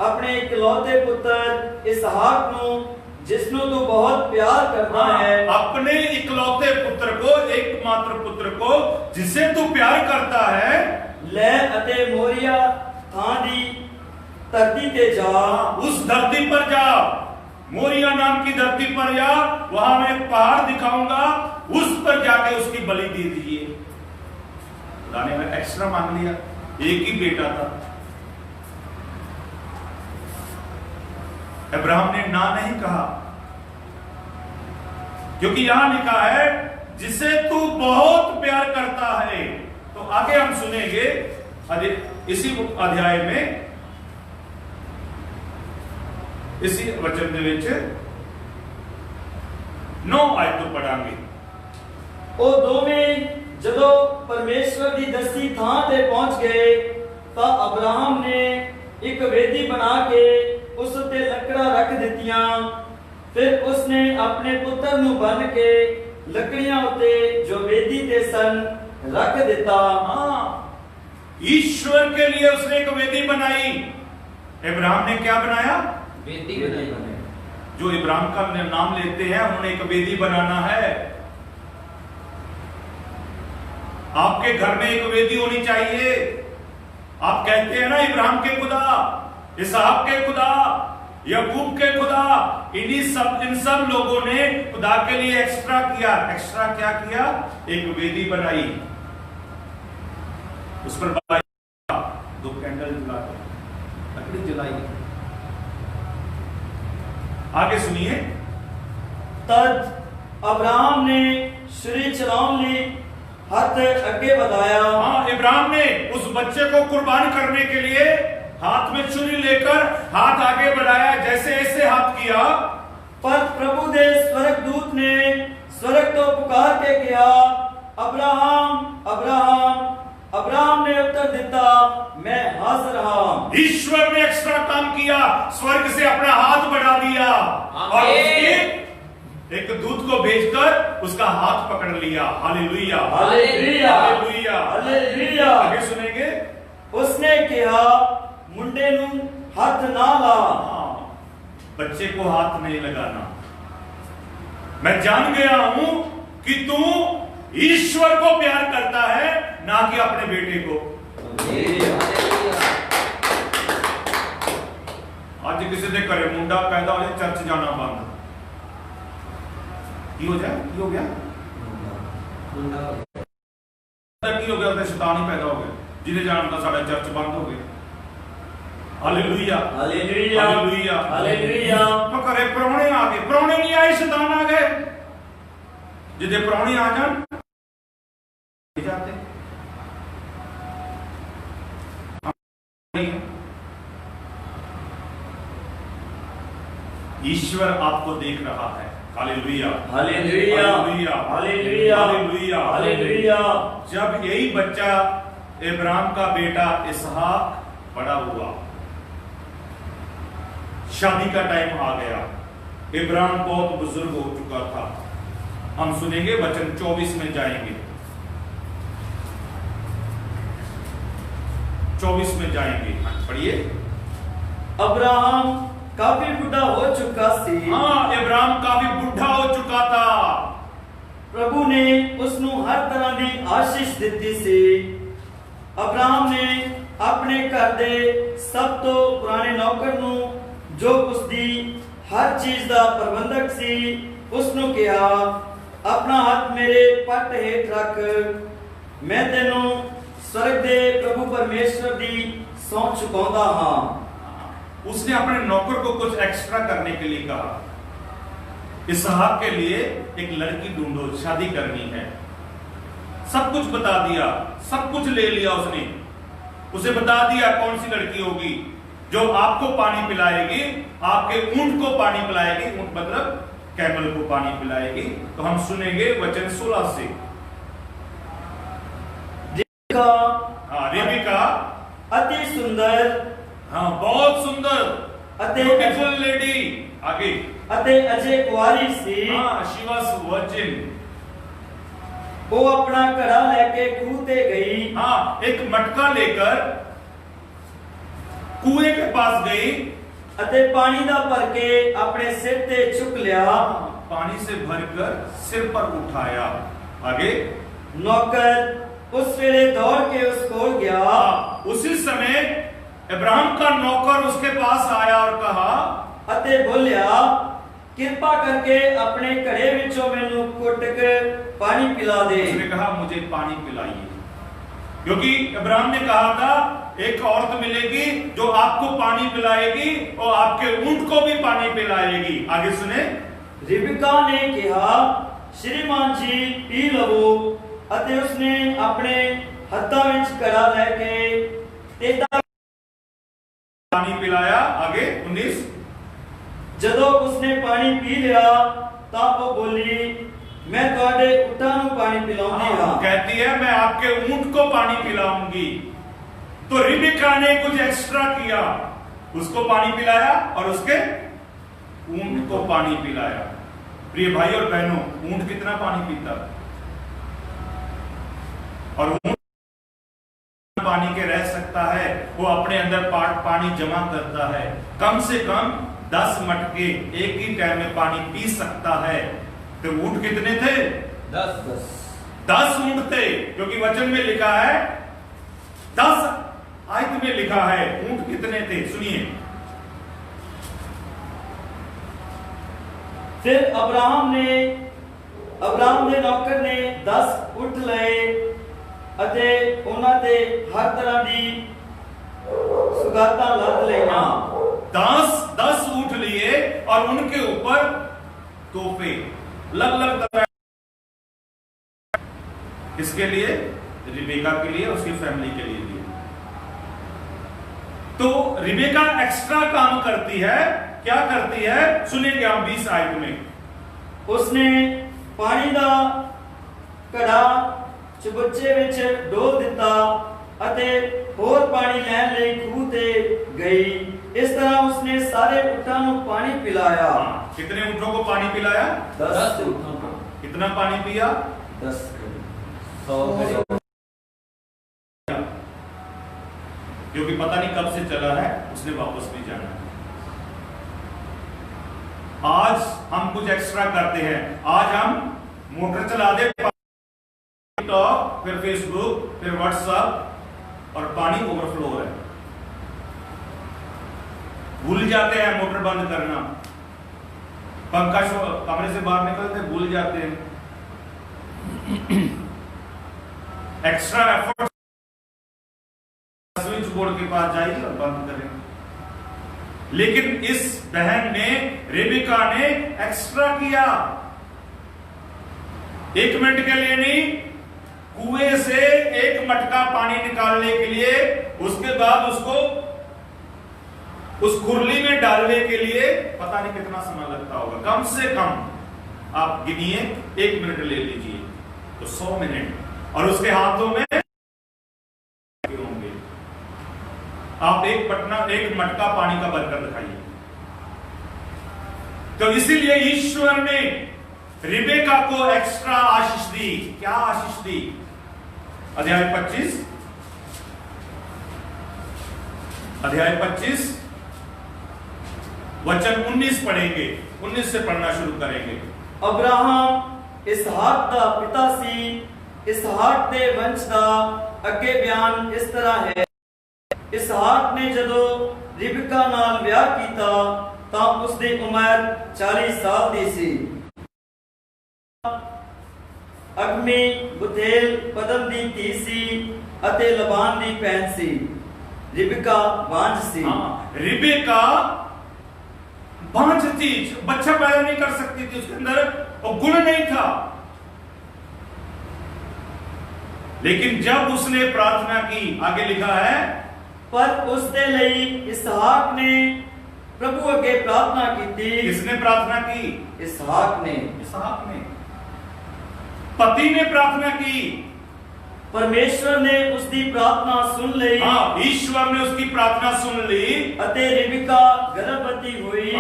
S2: अपने इकलौते पुत्र इसहाक ਨੂੰ जिसनु तू बहुत प्यार करता है,
S1: अपने इकलौते पुत्र को, एकमात्र पुत्र को जिसे तू प्यार करता है,
S2: ले अते मोरिया थां दी धरती ते जा,
S1: उस धरती पर जा, मोरिया नाम की धरती पर जा, वहां मैं एक पहाड़ दिखाऊंगा, उस पर जाके उसकी बलि दे दीजिए। खुदा ने मैं एक्स्ट्रा मांग लिया, एक ही बेटा था। अब्राहम ने ना नहीं कहा, क्योंकि यहां लिखा है जिसे तू बहुत प्यार करता है। तो आगे हम सुनेंगे इसी अध्याय में, इसी वचन ਦੇ ਵਿੱਚ 9 आयत तो पढ़ांगे।
S2: ਉਹ ਦੋਵੇਂ ਜਦੋਂ ਪਰਮੇਸ਼ਵਰ ਦੀ ਦਸੀ ਥਾਂ ਤੇ ਪਹੁੰਚ ਗਏ ਤਾਂ ਅਬਰਾਹਮ ਨੇ ਇੱਕ ਵੇਦੀ ਬਣਾ ਕੇ ਉਸ ਉੱਤੇ ਲੱਕੜਾਂ ਰੱਖ ਦਿੱਤੀਆਂ। ਫਿਰ ਉਸਨੇ ਆਪਣੇ ਪੁੱਤਰ ਨੂੰ ਬੰਨ੍ਹ ਕੇ ਲੱਕੜੀਆਂ ਉੱਤੇ ਜੋ ਵੇਦੀ ਤੇ ਸਨ रख देता।
S1: हाँ, ईश्वर के लिए उसने एक वेदी बनाई। इब्राहिम ने क्या बनाया?
S3: वेदी बनाई।
S1: जो इब्राहिम का नाम लेते हैं उन्होंने एक वेदी बनाना है। आपके घर में एक वेदी होनी चाहिए। आप कहते हैं ना इब्राहिम के खुदा, इसहाक के खुदा, याकूब के खुदा, इन सब लोगों ने खुदा के लिए एक्स्ट्रा किया। एक्स्ट्रा क्या किया? एक वेदी बनाई, उस पर 2 कैंडल जला, लकड़ी जलाई। आगे सुनिए।
S2: तद अब्राहम ने श्री चलाउन ਲਈ हाथ आगे बढ़ाया।
S1: हाँ, इब्राहिम ने उस बच्चे को कुर्बान करने के लिए हाथ में छुरी लेकर हाथ आगे बढ़ाया। जैसे ऐसे हाथ किया,
S2: पर प्रभु दे स्वर्गदूत ने स्वर्ग तो पुकार के कहा, अब्राहम अब्राहम। अब्राहम ने उत्तर दिता, मैं हाजिर हूं।
S1: ईश्वर ने एक्स्ट्रा काम किया, स्वर्ग से अपना हाथ बढ़ा दिया और उसके एक दूत को भेजकर उसका हाथ पकड़ लिया। Hallelujah,
S2: hallelujah,
S1: hallelujah,
S2: hallelujah.
S1: आगे सुनेंगे।
S2: उसने कहा, मुंडे नू हाथ ना ला।
S1: बच्चे को हाथ नहीं लगाना। मैं जान गया हूं कि तू ईश्वर को प्यार करता है, ना कि अपने बेटे को। आज किसी के घरे मुंडा पैदा हो जाए, चर्च जाना बंद की हो जाए। की हो गया? की हो गया? शैतान ही पैदा हो गया, जिन्हें जानता साढ़ा चर्च बंद हो गया। Hallelujah,
S2: hallelujah,
S1: hallelujah,
S2: hallelujah.
S1: तो घरे प्राहुणे आ गए, प्राहुणे नहीं आए, शैतान आ गए। जिदे प्राहुणे आ जान जाते। ईश्वर आपको देख रहा है। Hallelujah,
S2: hallelujah,
S1: hallelujah,
S2: hallelujah,
S1: hallelujah,
S2: hallelujah.
S1: जब यही बच्चा इब्राहिम का बेटा इसहाक बड़ा हुआ, शादी का टाइम आ गया, इब्राहिम बहुत बुजुर्ग हो चुका था। हम सुनेंगे वचन 24 में जाएंगे, 24 में जाएंगे। पढ़िए।
S2: अब्राहम काफी बुढ़ा हो चुका सी।
S1: हाँ, इब्राहिम काफी बुढ़ा हो चुका था।
S2: प्रभु ने उसनु हर तरह की आशीष दी सी। अब्राहम ने अपने घर दे सब तो पुराने नौकर नु, जो उसकी हर चीज का प्रबंधक सी, उसनु कहा, अपना हाथ मेरे पट हेठ रख, मैं तेनू स्वर्ग दे प्रभु परमेश्वर दी सौं चुकाਉਂਦਾ हां।
S1: उसने अपने नौकर को कुछ एक्स्ट्रा करने के लिए कहा, इसहाक के लिए एक लड़की ढूंढो, शादी करनी है। सब कुछ बता दिया, सब कुछ ले लिया उसने। उसे बता दिया कौन सी लड़की होगी जो आपको पानी पिलाएगी, आपके ऊंट को पानी पिलाएगी, ऊंट मतलब कैमल को पानी पिलाएगी। तो हम सुनेंगे वचन 16 से। रेबिका
S2: अति सुंदर,
S1: हाँ बहुत सुंदर, ब्यूटीफुल लेडी। आगे
S2: अते अजय कुआरी सी।
S1: हाँ, शी वाज वर्जिन।
S2: वो अपना घड़ा लेके खूह ते गई।
S1: हाँ, एक मटका लेकर कुएं के पास गई
S2: ਅਤੇ ਪਾਣੀ ਦਾ ਭਰ ਕੇ ਆਪਣੇ ਸਿਰ ਤੇ ਚੁੱਕ ਲਿਆ।
S1: पानी से भरकर सिर पर उठाया। आगे
S2: नौकर उस वेले दौड़ के उस कोल गया।
S1: उसी समय अब्राहम का नौकर उसके पास आया और कहा
S2: ਅਤੇ बोलिया कृपा करके अपने घड़े विचों मैनू घुट के पानी पिला दे।
S1: उसने कहा मुझे पानी पिलाइए, क्योंकि अब्राहम ने कहा था एक औरत मिलेगी जो आपको पानी पिलाएगी और आपके ऊंट को भी पानी पिलाएगी। आगे सुने।
S2: रिबका ने कहा श्रीमान जी पी लवो। ਅਤੇ ਉਸਨੇ ਆਪਣੇ ਹੱਥਾਂ ਵਿੱਚ ਘੜਾ ਲੈ ਕੇ तेता
S1: पानी पिलाया। आगे 19।
S2: ਜਦੋਂ ਉਸਨੇ ਪਾਣੀ ਪੀ ਲਿਆ ਤਾਂ ਉਹ ਬੋਲੀ मैं ਤੁਹਾਡੇ ਊਠਾਂ ਨੂੰ ਪਾਣੀ ਪਿਲਾਉਂਦੀ ਹਾਂ।
S1: कहती है मैं आपके ऊंट को पानी पिलाऊंगी। तो रिबका ने कुछ एक्स्ट्रा किया, उसको पानी पिलाया और उसके ऊंट को पानी पिलाया। प्रिय भाई और बहनों, ऊंट कितना पानी पीता और ऊंट पानी के रह सकता है, वो अपने अंदर पानी जमा करता है। कम से कम 10 मटके एक ही टाइम में पानी पी सकता है। तो ऊंट कितने थे? 10 ऊंट थे, क्योंकि वचन में लिखा है 10 आयत में लिखा है ऊंट कितने थे। सुनिए।
S2: फिर अब्राहम ਦੇ ਨੌਕਰ ਨੇ 10 ਊਠ ਲਏ ਅਤੇ ਉਹਨਾਂ ਤੇ ਹਰ ਤਰ੍ਹਾਂ ਦੀ ਸੁਗਾਤਾਂ ਲੱਦ ਲਈਆਂ।
S1: 10 ऊंट लिए और उनके ऊपर तोहफे अलग तरह। इसके लिए रिबेका के लिए, उसकी फैमिली के लिए भी। तो रिबेका एक्स्ट्रा काम करती है। क्या करती है? सुनेंगे हम 20 आयत में।
S2: उसने पानी ਦਾ ਘੜਾ ਚਬੱਚੇ ਵਿੱਚ ਡੋਲ ਦਿੱਤਾ ਅਤੇ ਹੋਰ ਪਾਣੀ ਲੈਣ ਲਈ ਖੂਹ ਤੇ ਗਈ। इस तरह उसने सारे ऊँटों को पानी पिलाया।
S1: कितने ऊँटों को पानी पिलाया?
S2: 10 ऊँटों को।
S1: कितना पानी पिया?
S2: 10।
S1: क्योंकि पता नहीं कब से चला है, उसने वापस भी जाना है। आज हम कुछ एक्स्ट्रा करते हैं। आज हम मोटर चला दे, टिकटॉक, फिर फेसबुक, फिर व्हाट्सएप और पानी ओवरफ्लो है। भूल जाते हैं मोटर बंद करना, पंखा कमरे से बाहर निकलते भूल जाते हैं। एक्स्ट्रा एफर्ट, स्विच बोर्ड के पास जाइए और बंद करें। लेकिन इस बहन ने, रेबिका ने एक्स्ट्रा किया। 1 मिनट के लिए नहीं, कुएं से 1 मटका पानी निकालने के लिए, उसके बाद उसको उस खुरली में डालने के लिए पता नहीं कितना समय लगता होगा। कम से कम आप गिनिए, 1 मिनट ले लीजिए तो 100 मिनट। और उसके हाथों में होंगे। आप एक मटका पानी का भरकर दिखाइए। तो इसीलिए ईश्वर ने रिबेका को एक्स्ट्रा आशीष दी। क्या आशीष दी? अध्याय 25 वचन 19 पढ़ेंगे। 19 से पढ़ना शुरू करेंगे।
S2: अब्राहम इसहाक दा पिता सी। इसहाक दे वंश दा अगे बयान इस तरह है। इसहाक ने जदों रिबका नाल विआह कीता तां उस दी उमर 40 साल दी सी। अगमी बुथेल पदम दी धी सी अते लबान दी भैन सी। रिबका बांझ सी।
S1: रिबेका बांझ थी, बच्चा पैदा नहीं कर सकती थी, उसके अंदर वो गुण नहीं था। लेकिन जब उसने प्रार्थना की, आगे लिखा है,
S2: पर उसके लिए इसहाक ने प्रभु अगे प्रार्थना की थी।
S1: किसने प्रार्थना की?
S2: इसहाक ने।
S1: पति ने प्रार्थना की।
S2: परमेश्वर ने उसकी प्रार्थना सुन ली।
S1: ईश्वर ने उसकी प्रार्थना सुन ली।
S2: अते रिबका गर्भवती हुई।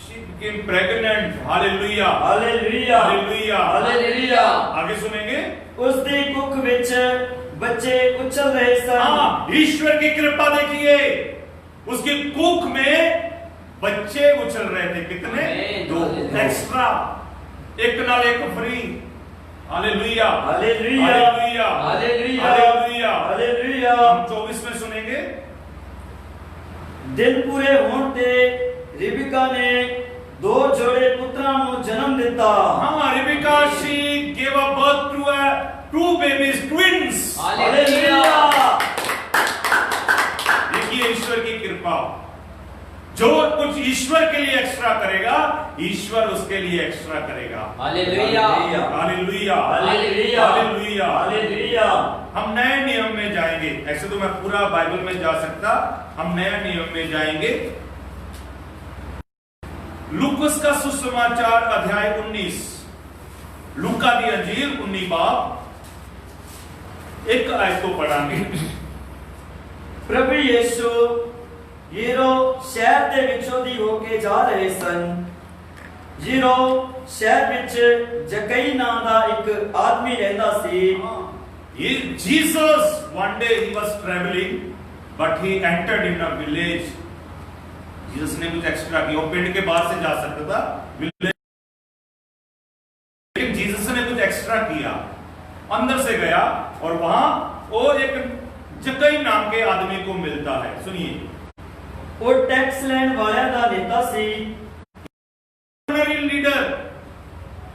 S1: she became pregnant। Hallelujah,
S2: hallelujah,
S1: hallelujah,
S2: hallelujah.
S1: आगे सुनेंगे।
S2: उसकी कुख विच बच्चे उछल रहे सन।
S1: ईश्वर की कृपा देखिए। उसकी कुख में बच्चे उछल रहे थे। कितने? 2 एक्स्ट्रा, एक नाल एक free. Hallelujah,
S2: hallelujah,
S1: hallelujah,
S2: hallelujah,
S1: hallelujah,
S2: hallelujah.
S1: हम 24 में सुनेंगे।
S2: दिन पूरे होण ते रिबिका ने 2 जोड़े पुत्रां ਨੂੰ जन्म ਦਿੱਤਾ।
S1: हाँ, Rebekah she gave a birth to 2 babies, twins।
S2: Hallelujah.
S1: देखिए ईश्वर की कृपा, जो कुछ ईश्वर के लिए एक्स्ट्रा करेगा, ईश्वर उसके लिए एक्स्ट्रा करेगा।
S3: Hallelujah,
S1: hallelujah,
S2: hallelujah,
S1: hallelujah.
S2: Hallelujah.
S1: हम नए नियम में जाएंगे। ऐसे तो मैं पूरा बाइबल में जा सकता, हम नए नियम में जाएंगे। लूकस का सुसमाचार अध्याय 19, लूका दी अंजीर 19 बाब 1 आयत को पढ़ांगे।
S2: प्रभु यीशु यीरो शहर ਦੇ ਵਿੱਚੋਂ ਦੀ ਹੋ ਕੇ ਜਾ ਰਹੇ ਸਨ। ਯੀਰੋ ਸ਼ਹਿਰ ਵਿੱਚ ਜਕਈ ਨਾਂ ਦਾ ਇੱਕ ਆਦਮੀ ਰਹਿੰਦਾ ਸੀ।
S1: ये Jesus, one day he was traveling, but he entered in a village। Jesus ने कुछ एक्स्ट्रा किया, वो पिंड के बाहर से जा सकता था विलेज, लेकिन जीसस ने कुछ एक्स्ट्रा किया, अंदर से गया और वहां वो एक जकई नाम के आदमी को मिलता है। सुनिए,
S2: ਉਹ ਟੈਕਸ ਲੈਣ ਵਾਲਿਆਂ ਦਾ ਨੇਤਾ ਸੀ।
S1: Leader,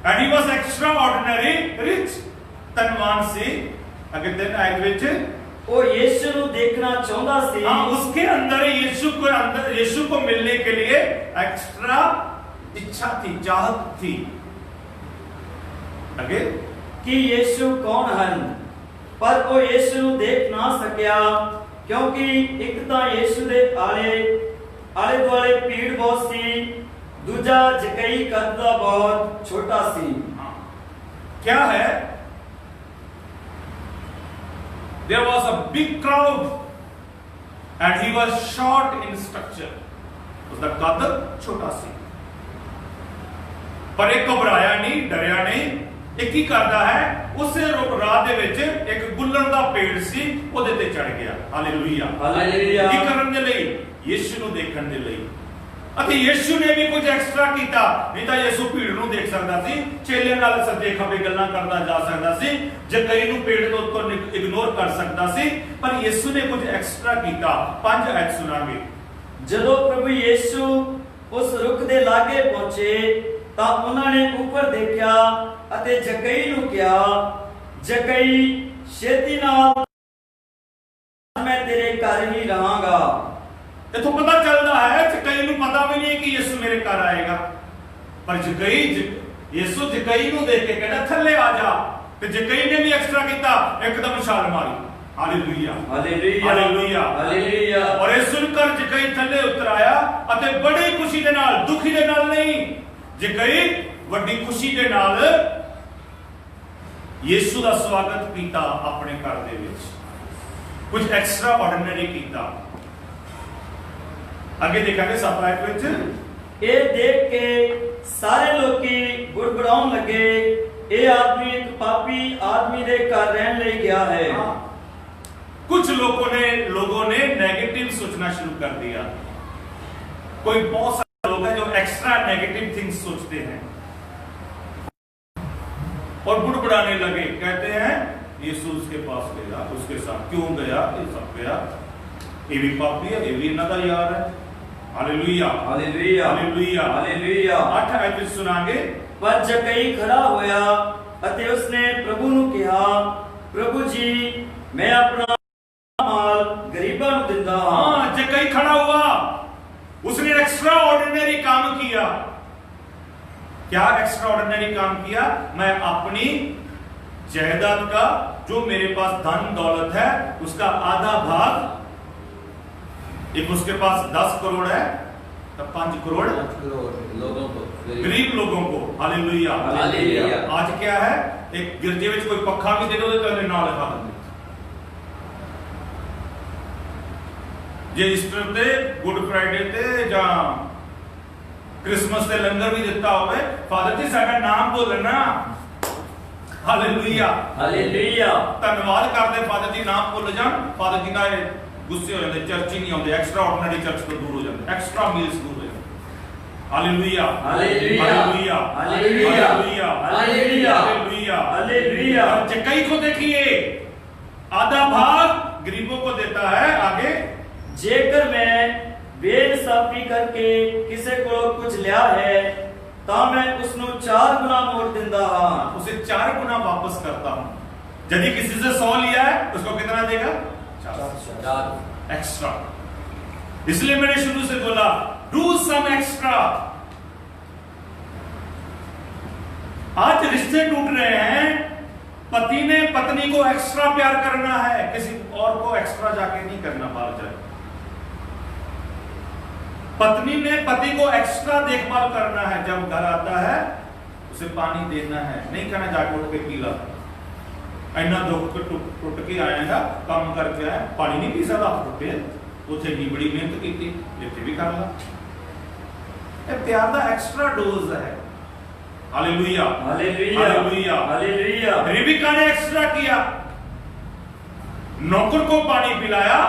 S1: and he was extraordinary rich, धनवान सी। अगर दिन आयत विच
S2: ਉਹ ਯीशु ਨੂੰ देखना ਚਾਹੁੰਦਾ ਸੀ।
S1: हाँ, उसके अंदर यीशु को मिलने के लिए एक्स्ट्रा इच्छा थी, चाहत थी। आगे
S2: कि यीशु कौन ਹਨ, ਪਰ ਉਹ ਯीशु ਨੂੰ ਦੇਖ ਨਾ ਸਕਿਆ ਕਿਉਂਕਿ ਇੱਕ ਤਾਂ ਯीशु ਦੇ ਆਲੇ ਦੁਆਲੇ ਭੀੜ ਬਹੁਤ ਸੀ, ਦੂਜਾ ਜਕਈ ਕੱਦ ਦਾ ਬਹੁਤ ਛੋਟਾ ਸੀ।
S1: क्या है? There was a big crowd and he was short in structure। उसका कद छोटा सी, पर एक घबराया नहीं, डरिया नहीं। एक ही करता है, उसे राह दे विच एक गुल्लर दा पेड़ सी, ओदे ते चढ़ गया। Hallelujah,
S2: hallelujah.
S1: की करन दे लई? यीशु ਨੂੰ ਦੇਖਣ ਦੇ ਲਈ। ਅਤੇ ਯीशु ਨੇ ਵੀ ਕੁਝ ਐਕਸਟਰਾ ਕੀਤਾ, ਨਹੀਂ ਤਾਂ ਯीशु ਭੀੜ ਨੂੰ ਦੇਖ ਸਕਦਾ ਸੀ, ਚੇਲਿਆਂ ਨਾਲ ਸੱਜੇ ਖੱਬੇ ਗੱਲਾਂ ਕਰਦਾ ਜਾ ਸਕਦਾ ਸੀ, ਜਕਈ ਨੂੰ ਪੇੜ ਤੋਂ ਉੱਤੋਂ ਇਗਨੋਰ ਕਰ ਸਕਦਾ ਸੀ, ਪਰ ਯीशु ਨੇ ਕੁਝ ਐਕਸਟਰਾ ਕੀਤਾ। 5 ਐਤ ਸੁਣਾਂਗੇ।
S2: ਜਦੋਂ ਪ੍ਰਭੂ ਯੀਸ਼ੂ ਉਸ ਰੁੱਖ ਦੇ ਲਾਗੇ ਪਹੁੰਚੇ ਤਾਂ ਉਹਨਾਂ ਨੇ ਉੱਪਰ ਦੇਖਿਆ ਅਤੇ ਜਕਈ ਨੂੰ ਕਿਹਾ, ਜਕਈ ਛੇਤੀ ਨਾਲ ਮੈਂ ਤੇਰੇ ਘਰ ਹੀ ਰਹਾਂਗਾ।
S1: इथों पता चलता है जकई ਨੂੰ पता भी नहीं कि यीशु मेरे घर आएगा, पर जकई यीशु जकई ਨੂੰ देख के कहता थल्ले आ जा, ਤੇ ਜਕਈ ਨੇ ਵੀ ਐਕਸਟਰਾ ਕੀਤਾ, ਇੱਕਦਮ ਛਾਲ ਮਾਰੀ। Hallelujah,
S2: hallelujah,
S1: hallelujah,
S2: hallelujah.
S1: और ਇਹ सुनकर जकई थल्ले उतर आया ਅਤੇ बड़ी खुशी ਦੇ ਨਾਲ, दुखी ਦੇ ਨਾਲ नहीं, जकई ਵੱਡੀ खुशी ਦੇ ਨਾਲ ਯीशु ਦਾ ਸਵਾਗਤ ਕੀਤਾ ਆਪਣੇ ਘਰ ਦੇ ਵਿੱਚ, ਕੁਝ ਐਕਸਟਰਾ ਆਰਡੀਨਰੀ ਕੀਤਾ। आगे देखेंगे 7 आयत विच।
S2: ਇਹ ਦੇਖ ਕੇ ਸਾਰੇ ਲੋਕੀ ਗੁੜਗੁੜਾਉਣ ਲੱਗੇ, ਇਹ ਆਦਮੀ ਇੱਕ ਪਾਪੀ आदमी ਦੇ ਘਰ ਰਹਿਣ ਲਈ ਗਿਆ है।
S1: कुछ लोगों ने नेगेटिव सोचना शुरू कर दिया। कोई बहुत सारे लोग हैं जो एक्स्ट्रा नेगेटिव थिंग्स सोचते हैं और बुड़बुड़ाने लगे, कहते हैं यीशु उसके पास गया, उसके साथ क्यों गया, ये सब गया, ये भी पापी है, ये भी इन्हां दा यार है। Hallelujah,
S2: hallelujah,
S1: hallelujah,
S2: hallelujah.
S1: 8 आयत ਵਿੱਚ ਸੁਣਾਂਗੇ।
S2: ਪਰ ਜਕਈ ਖੜਾ ਹੋਇਆ ਅਤੇ ਉਸਨੇ ਪ੍ਰਭੂ ਨੂੰ ਕਿਹਾ, ਪ੍ਰਭੂ ਜੀ ਮੈਂ ਆਪਣਾ ਮਾਲ ਗਰੀਬਾਂ ਨੂੰ ਦਿੰਦਾ ਹਾਂ।
S1: हाँ, जकई खड़ा हुआ, उसने एक्स्ट्रा ऑर्डिनरी काम किया। क्या एक्स्ट्रा ऑर्डिनरी काम किया? मैं अपनी जायदाद का, जो मेरे पास धन दौलत है, उसका आधा भाग, एक उसके पास 10 करोड़ है तो 5 करोड़
S3: लोगों को,
S1: गरीब लोगों को। Hallelujah,
S3: hallelujah.
S1: आज क्या है, एक गिरजे में कोई पक्खा भी दे दो तो इन्हें ना लिखा देंगे। जे ईस्टर ते, गुड फ्राइडे ते ਜਾਂ क्रिसमस ते लंगर भी दिता होवे, फादर जी साडा नाम बोलना। Hallelujah,
S2: hallelujah.
S1: धन्यवाद करते फादर जी नाम भुल जान, फादर जी का गुस्से हो जाते, चर्च ही नहीं आते, एक्स्ट्रा ऑर्डिनरी चर्च तो दूर हो जाते, एक्स्ट्रा मील्स दूर हो जाते। Hallelujah
S2: hallelujah
S1: hallelujah
S2: hallelujah
S1: hallelujah
S2: hallelujah hallelujah.
S1: कई को देखिए, आधा भाग गरीबों को देता है। आगे,
S2: जेकर मैं बेइंसाफी करके किसी को कुछ लिया है ਤਾਂ मैं उसनु 4 गुना मोड़ दिंदा हां,
S1: उसे 4 गुना वापस करता हूं। यदि किसी से 100 लिया है, उसको कितना देगा? 4 एक्स्ट्रा। इसलिए मैंने शुरू से बोला, डू सम एक्स्ट्रा। आज रिश्ते टूट रहे हैं, पति ने पत्नी को एक्स्ट्रा प्यार करना है, किसी और को एक्स्ट्रा जाके नहीं करना। बाहर जाए, पत्नी ने पति को एक्स्ट्रा देखभाल करना है, जब घर आता है उसे पानी देना है, नहीं कहना जाके उठ के पी ला, इन्ना दुख टूट के आएगा, काम करके आया, पानी नहीं पी सकता, टूटे उसे भी बड़ी मेहनत की थी, इतने भी कर ला। प्यार का एक्स्ट्रा डोज है। Hallelujah
S2: hallelujah
S1: hallelujah
S2: hallelujah.
S1: Rebekah ने एक्स्ट्रा किया, नौकर को पानी पिलाया,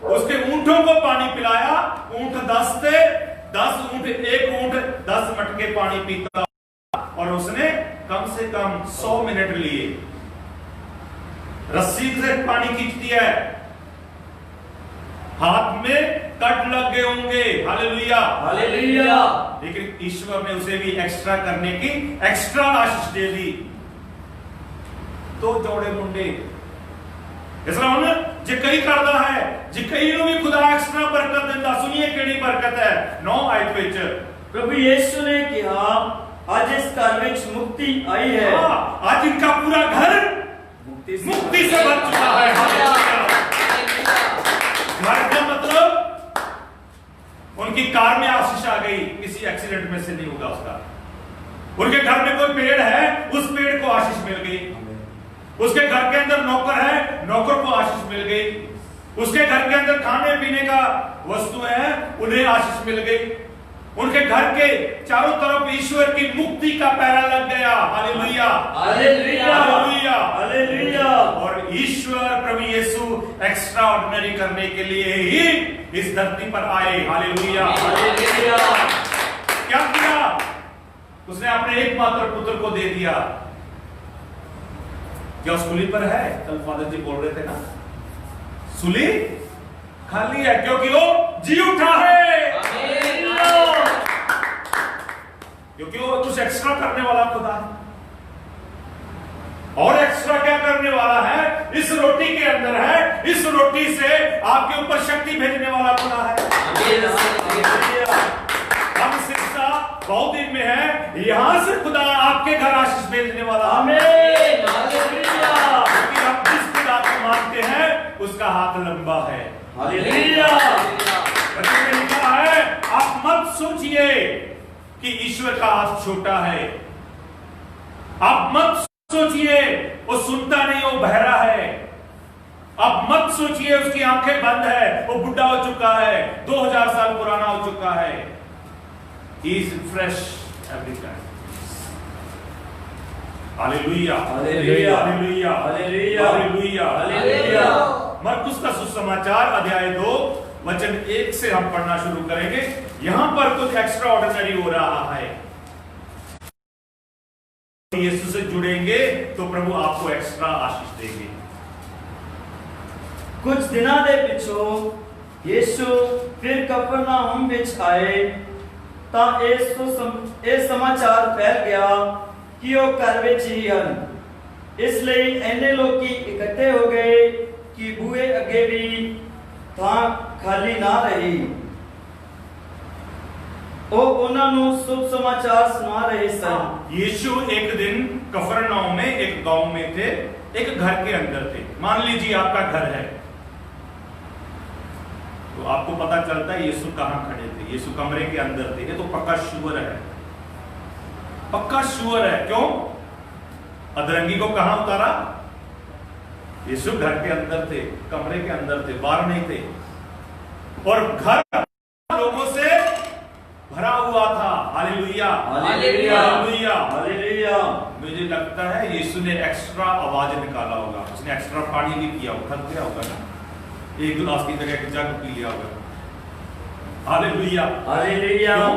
S1: उसके ऊंटों को पानी पिलाया। ऊंट 10 थे, 10 ऊंट, एक ऊंट 10 मटके पानी पीता, और उसने कम से कम 100 मिनट लिए। रस्सी से पानी खींच दिया है, हाथ में कट लग गए होंगे। Hallelujah
S2: hallelujah.
S1: लेकिन ईश्वर ने उसे भी एक्स्ट्रा करने की एक्स्ट्रा आशीष दे दी। तो जोड़े मुंडे इसलिए हमने जे कई करता है, जे कई नु भी खुदा एक्स्ट्रा बरकत देता। सुनिए केड़ी बरकत है, 9 आयत विच
S2: प्रभु यीशु ने कहा, आज इस घर में मुक्ति आई है।
S1: आज इनका पूरा घर मुक्ति से भर चुका है। घर का मतलब उनकी कार में आशीष आ गई, किसी एक्सीडेंट में से नहीं होगा उसका। उनके घर में कोई पेड़ है, उस पेड़ को आशीष मिल गई। उसके घर के अंदर नौकर है, नौकर को आशीष मिल गई। उसके घर के अंदर खाने पीने का वस्तु है, उन्हें आशीष मिल गई। उनके घर के चारों तरफ ईश्वर की मुक्ति का पहरा लग गया। Hallelujah
S2: hallelujah
S1: hallelujah
S2: hallelujah.
S1: और ईश्वर प्रभु यीशु एक्स्ट्रा ऑर्डिनरी करने के लिए ही इस धरती पर आए। Hallelujah
S2: hallelujah.
S1: क्या किया उसने? अपने एकमात्र पुत्र को दे दिया। क्या सूली पर है? कल फादर जी बोल रहे थे ना, सूली खाली है क्योंकि वो जी उठा है, क्योंकि वो कुछ एक्स्ट्रा करने वाला खुदा है। और एक्स्ट्रा क्या करने वाला है? इस रोटी के अंदर है, इस रोटी से आपके ऊपर शक्ति भेजने वाला खुदा है। हम शिक्षा बहुत दिन में है, यहां से खुदा आपके घर आशीष भेजने वाला।
S2: आमीन हालेलुया।
S1: क्योंकि हम जिस खुदा को मानते हैं उसका हाथ लंबा है।
S2: हालेलुया।
S1: बच्चों ने लिखा है, आप मत सोचिए कि ईश्वर का हाथ छोटा है। आप मत सोचिए वो सुनता नहीं, वो बहरा है। आप मत सोचिए उसकी आंखें बंद है, वो बुढ़ा हो चुका है, 2000 साल पुराना हो चुका है। He is fresh every time. Hallelujah
S2: hallelujah
S1: hallelujah
S2: hallelujah
S1: hallelujah
S2: hallelujah.
S1: मरकुस का सुसमाचार अध्याय 2 वचन 1 से हम पढ़ना शुरू करेंगे। यहां पर कुछ एक्स्ट्रा ऑर्डिनरी हो रहा है। यीशु से जुड़ेंगे तो प्रभु आपको एक्स्ट्रा आशीष देंगे।
S2: कुछ दिनों के पिछों यीशु फिर कफरनहूम विच आए, ਤਾਂ ਇਹ ਸਮਾਚਾਰ ਫੈਲ ਗਿਆ ਕਿ ਉਹ ਘਰ ਵਿੱਚ ਹੀ ਹਨ। ਇਸ ਲਈ ਇੰਨੇ ਲੋਕੀ ਇਕੱਠੇ ਹੋ ਗਏ ਕਿ ਬੂਹੇ ਅੱਗੇ ਵੀ ਥਾਂ ਖਾਲੀ ਨਾ ਰਹੀ। ਉਹ ਉਹਨਾਂ ਨੂੰ शुभ समाचार सुना रहे सन।
S1: यीशु एक दिन कफरनहूम में एक गांव में थे, एक घर के अंदर थे। मान लीजिए आपका घर है, तो आपको पता चलता है यीशु कहां खड़े थे। यीशु कमरे के अंदर थे। ये तो पक्का श्योर है, पक्का श्योर है। क्यों? अधरंगी को कहां उतारा? यीशु घर के अंदर थे, कमरे के अंदर थे, बाहर नहीं थे। और घर लोगों से भरा हुआ था। Hallelujah
S2: hallelujah
S1: hallelujah
S2: hallelujah.
S1: मुझे लगता है यीशु ने एक्स्ट्रा आवाज निकाला होगा, उसने एक्स्ट्रा पानी भी किया, थक गया होगा ना। एक गिलास की जगह एक जग पी लिया होगा। हालेलुया।
S2: हालेलुया।
S1: क्यों?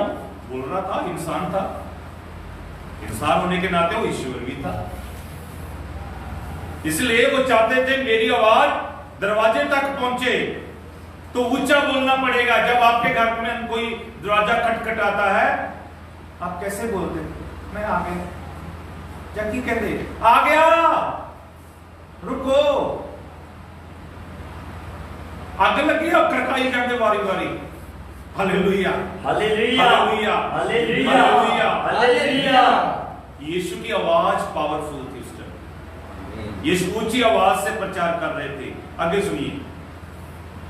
S1: बोल रहा था, इंसान था, इंसान होने के नाते वो ईश्वर भी था, इसलिए वो चाहते थे मेरी आवाज दरवाजे तक पहुंचे। तो ऊंचा बोलना पड़ेगा। जब आपके घर में कोई दरवाजा खटखटाता है, आप कैसे बोलते? मैं आ गया, क्या की कहते? आ गया, रुको, आग लगी और खड़काई जाते बारी बारी। Hallelujah,
S2: hallelujah.
S1: Hallelujah,
S2: hallelujah.
S1: Hallelujah.
S2: Hallelujah.
S1: यीशु की आवाज पावरफुल थी उस टाइम। यीशु ऊंची आवाज से प्रचार कर रहे थे। आगे सुनिए।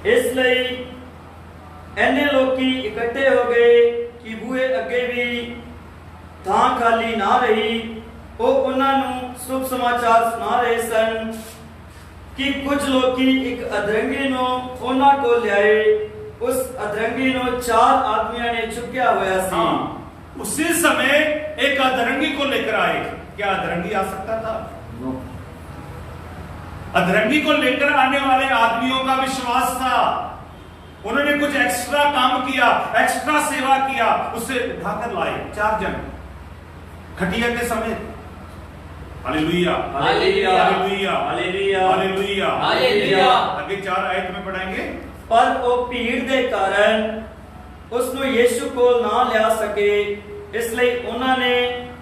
S2: इसलिए ऐने लोकी इकट्ठे हो गए कि बूहे अगे भी थां खाली ना रही। ਉਹ ਉਹਨਾਂ ਨੂੰ ਸੁਭ ਸਮਾਚਾਰ ਸੁਣਾ ਰਹੇ ਸਨ ਕਿ ਕੁਝ ਲੋਕੀ ਇੱਕ ਅਧਰੰਗੀ ਨੂੰ ਉਹਨਾਂ ਕੋਲ ਲਿਆਏ। उस अधरंगी को 4 आदमियों ने चुक्या हुआ सी।
S1: उसी समय एक अधरंगी को लेकर आए। क्या अधरंगी आ सकता था? अधरंगी को लेकर आने वाले आदमियों का विश्वास था, उन्होंने कुछ एक्स्ट्रा काम किया, एक्स्ट्रा सेवा किया, उसे उठाकर लाए 4 जन खटिया के समेत। Hallelujah,
S2: hallelujah,
S1: hallelujah,
S2: hallelujah,
S1: hallelujah,
S2: hallelujah.
S1: आगे 4 आयत में पढ़ाएंगे।
S2: पर वो भीड़ के कारण उसनु यीशु को ना लिया सके, इसलिए उन्होंने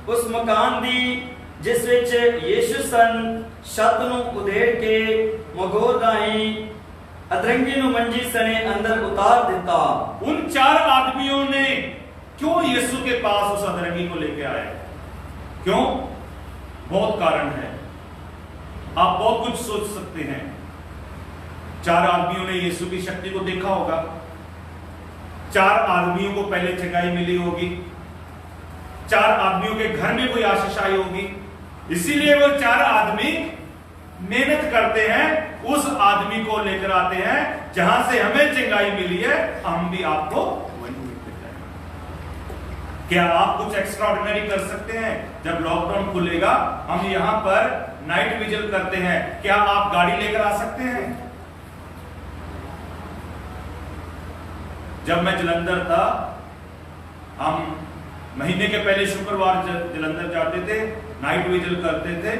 S2: उस मकान दी जिस विच यीशु सन छत नूं उधेड़ के मगोर राही अधरंगी नूं मंजी सने अंदर उतार दिता।
S1: उन 4 आदमियों ने क्यों यीशु के पास उस अधरंगी को लेके आए? क्यों? बहुत कारण है, आप बहुत कुछ सोच सकते हैं। 4 आदमियों ने यीशु की शक्ति को देखा होगा, 4 आदमियों को पहले चंगाई मिली होगी, 4 आदमियों के घर में कोई आशीष आई होगी, इसीलिए वो 4 आदमी मेहनत करते हैं, उस आदमी को लेकर आते हैं जहां से हमें चंगाई मिली है, हम भी आपको वहीं लेकर जाएंगे। क्या आप कुछ एक्स्ट्रा ऑर्डिनरी कर सकते हैं? जब लॉकडाउन खुलेगा हम यहां पर नाइट विजिल करते हैं, क्या आप गाड़ी लेकर आ सकते हैं? जब मैं जलंधर था, हम महीने के पहले शुक्रवार जलंधर जाते थे, नाइट विजिल करते थे,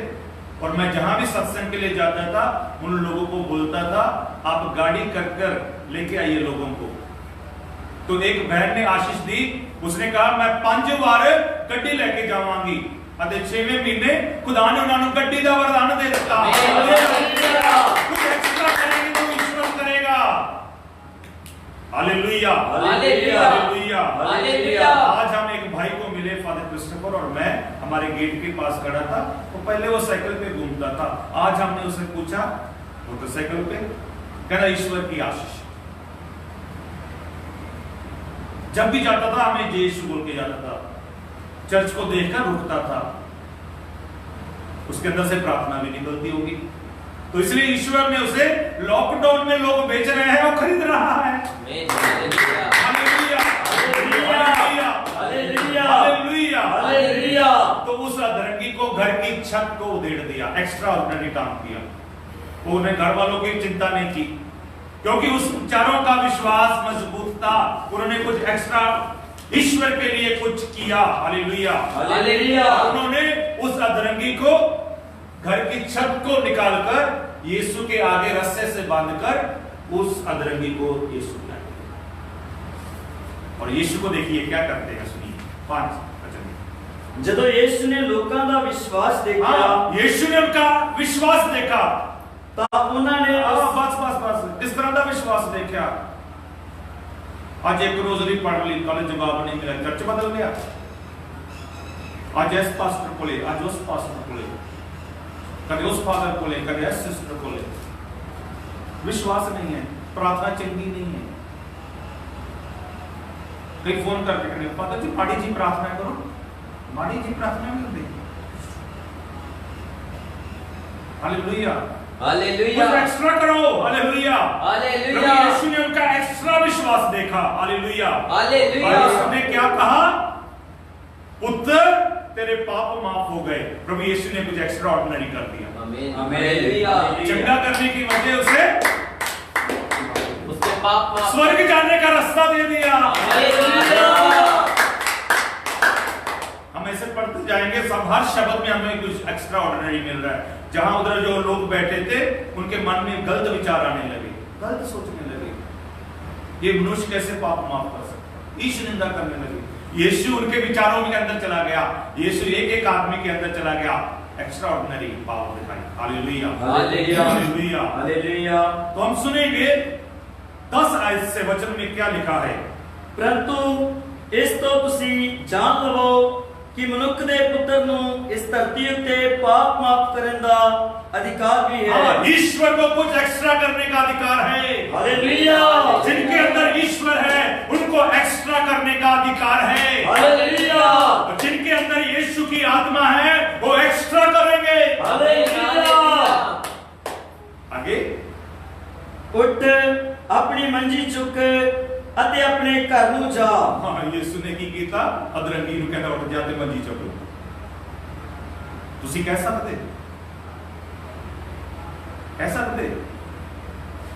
S1: और मैं जहां भी सत्संग के लिए जाता था उन लोगों को बोलता था आप गाड़ी कर लेके आइए लोगों को। तो एक बहन ने आशीष दी, उसने कहा मैं 5 बार गड्डी लेके जावांगी, ਅਤੇ 6ਵੇਂ ਮਹੀਨੇ खुदा ने उन्होंने गड्डी का वरदान दे दिया। कुछ एक्स्ट्रा करेंगे तो ईश्वर करेगा। Hallelujah,
S2: hallelujah,
S1: hallelujah,
S2: hallelujah.
S1: आज हम एक भाई को मिले, फादर क्रिस्टोफर और मैं, हमारे गेट के पास खड़ा था, तो पहले वो साइकिल पे घूमता था, आज हमने उसे पूछा मोटरसाइकिल पे, कहना ईश्वर की आशीष। जब भी जाता था हमें जय यीशु बोल के जाता था, चर्च को देखकर रुकता था, उसके अंदर से प्रार्थना भी निकलती होगी। तो इसलिए ईश्वर ने उसे लॉकडाउन में लोग बेच रहे हैं और खरीद रहा है। Hallelujah, hallelujah, hallelujah, hallelujah. तो उस अधरंगी को घर की छत को उधेड़ दिया, एक्स्ट्रा ऑर्डिनरी काम किया। उन्हें घर वालों की चिंता नहीं की, क्योंकि उस 4 का विश्वास मजबूत था, उन्होंने कुछ एक्स्ट्रा ईश्वर के लिए कुछ किया। Hallelujah,
S2: hallelujah.
S1: उन्होंने उस अधरंगी को घर की छत को निकालकर यीशु के आगे रस्से से बांधकर उस अधरंगी को यीशु लाए। और यीशु को देखिए क्या करते हैं, सुनिए 5 वचन।
S2: जदों यीशु ने लोकां दा विश्वास देखा,
S1: यीशु ने उनका विश्वास देखा,
S2: तां उन्होंने
S1: बस किस तरह का विश्वास देखा। आज एक रोजरी पढ़ ली, कल जवाब नहीं मिला, चर्च बदल गया। आज इस पास्टर को ले, आज उस पास्टर को ले, कभी उस फादर को ले, कभी इस सिस्टर को ले। विश्वास नहीं है, प्रार्थना चंगी नहीं है। कई फोन करके कहने फादर जी माड़ी जी प्रार्थना करो, माड़ी जी प्रार्थना कर दे। हालेलुया,
S2: हालेलुया,
S1: कुछ एक्स्ट्रा करो। Hallelujah,
S2: hallelujah.
S1: यीशु ने उनका एक्स्ट्रा विश्वास देखा। Hallelujah,
S2: hallelujah.
S1: और उसने क्या कहा? पुत्र तेरे पाप माफ हो गए। प्रभु यीशु ने कुछ एक्स्ट्रा ऑर्डिनरी कर दिया।
S2: हालेलुया।
S1: चंगा करने की वजह उसे
S3: पाप माफ
S1: स्वर्ग जाने का रास्ता दे दिया। हम ऐसे पढ़ते जाएंगे, सब हर शब्द में हमें कुछ एक्स्ट्रा ऑर्डिनरी मिल रहा है। जहां उधर जो लोग बैठे थे उनके मन में गलत विचार आने लगे, गलत सोचने लगे, ये मनुष्य कैसे पाप माफ कर सकता, ईश निंदा करने लगे। यीशु उनके विचारों के अंदर चला गया, यीशु एक एक आदमी के अंदर चला गया, एक्स्ट्रा ऑर्डिनरी पावर दिखाई। Hallelujah,
S2: hallelujah,
S1: hallelujah,
S2: hallelujah.
S1: तो हम सुनेंगे 10 आयत से वचन में क्या लिखा है।
S2: परंतु इस तो तुसी जान लवो कि मनुष्य दे पुत्र नु इस धरती उत्ते पाप माफ करने का अधिकार भी है।
S1: ईश्वर को कुछ एक्स्ट्रा करने का अधिकार है।
S2: हालेलुया।
S1: जिनके अंदर ईश्वर है उनको एक्स्ट्रा करने का अधिकार है।
S2: हालेलुया।
S1: और जिनके अंदर यीशु की आत्मा है वो एक्स्ट्रा करेंगे।
S2: हालेलुया।
S1: आगे,
S2: उठ अपनी मंजी चुक अते अपने घर ਨੂੰ ਜਾ।
S1: हाँ, यीशु ने की कीता, अदरंगी ਨੂੰ ਕਹਿੰਦਾ ਉੱਠ ਜਾ ਤੇ ਮੰਜੀ ਚੁੱਕ। ਤੁਸੀਂ ਕਹਿ ਸਕਦੇ, ਕਹਿ ਸਕਦੇ?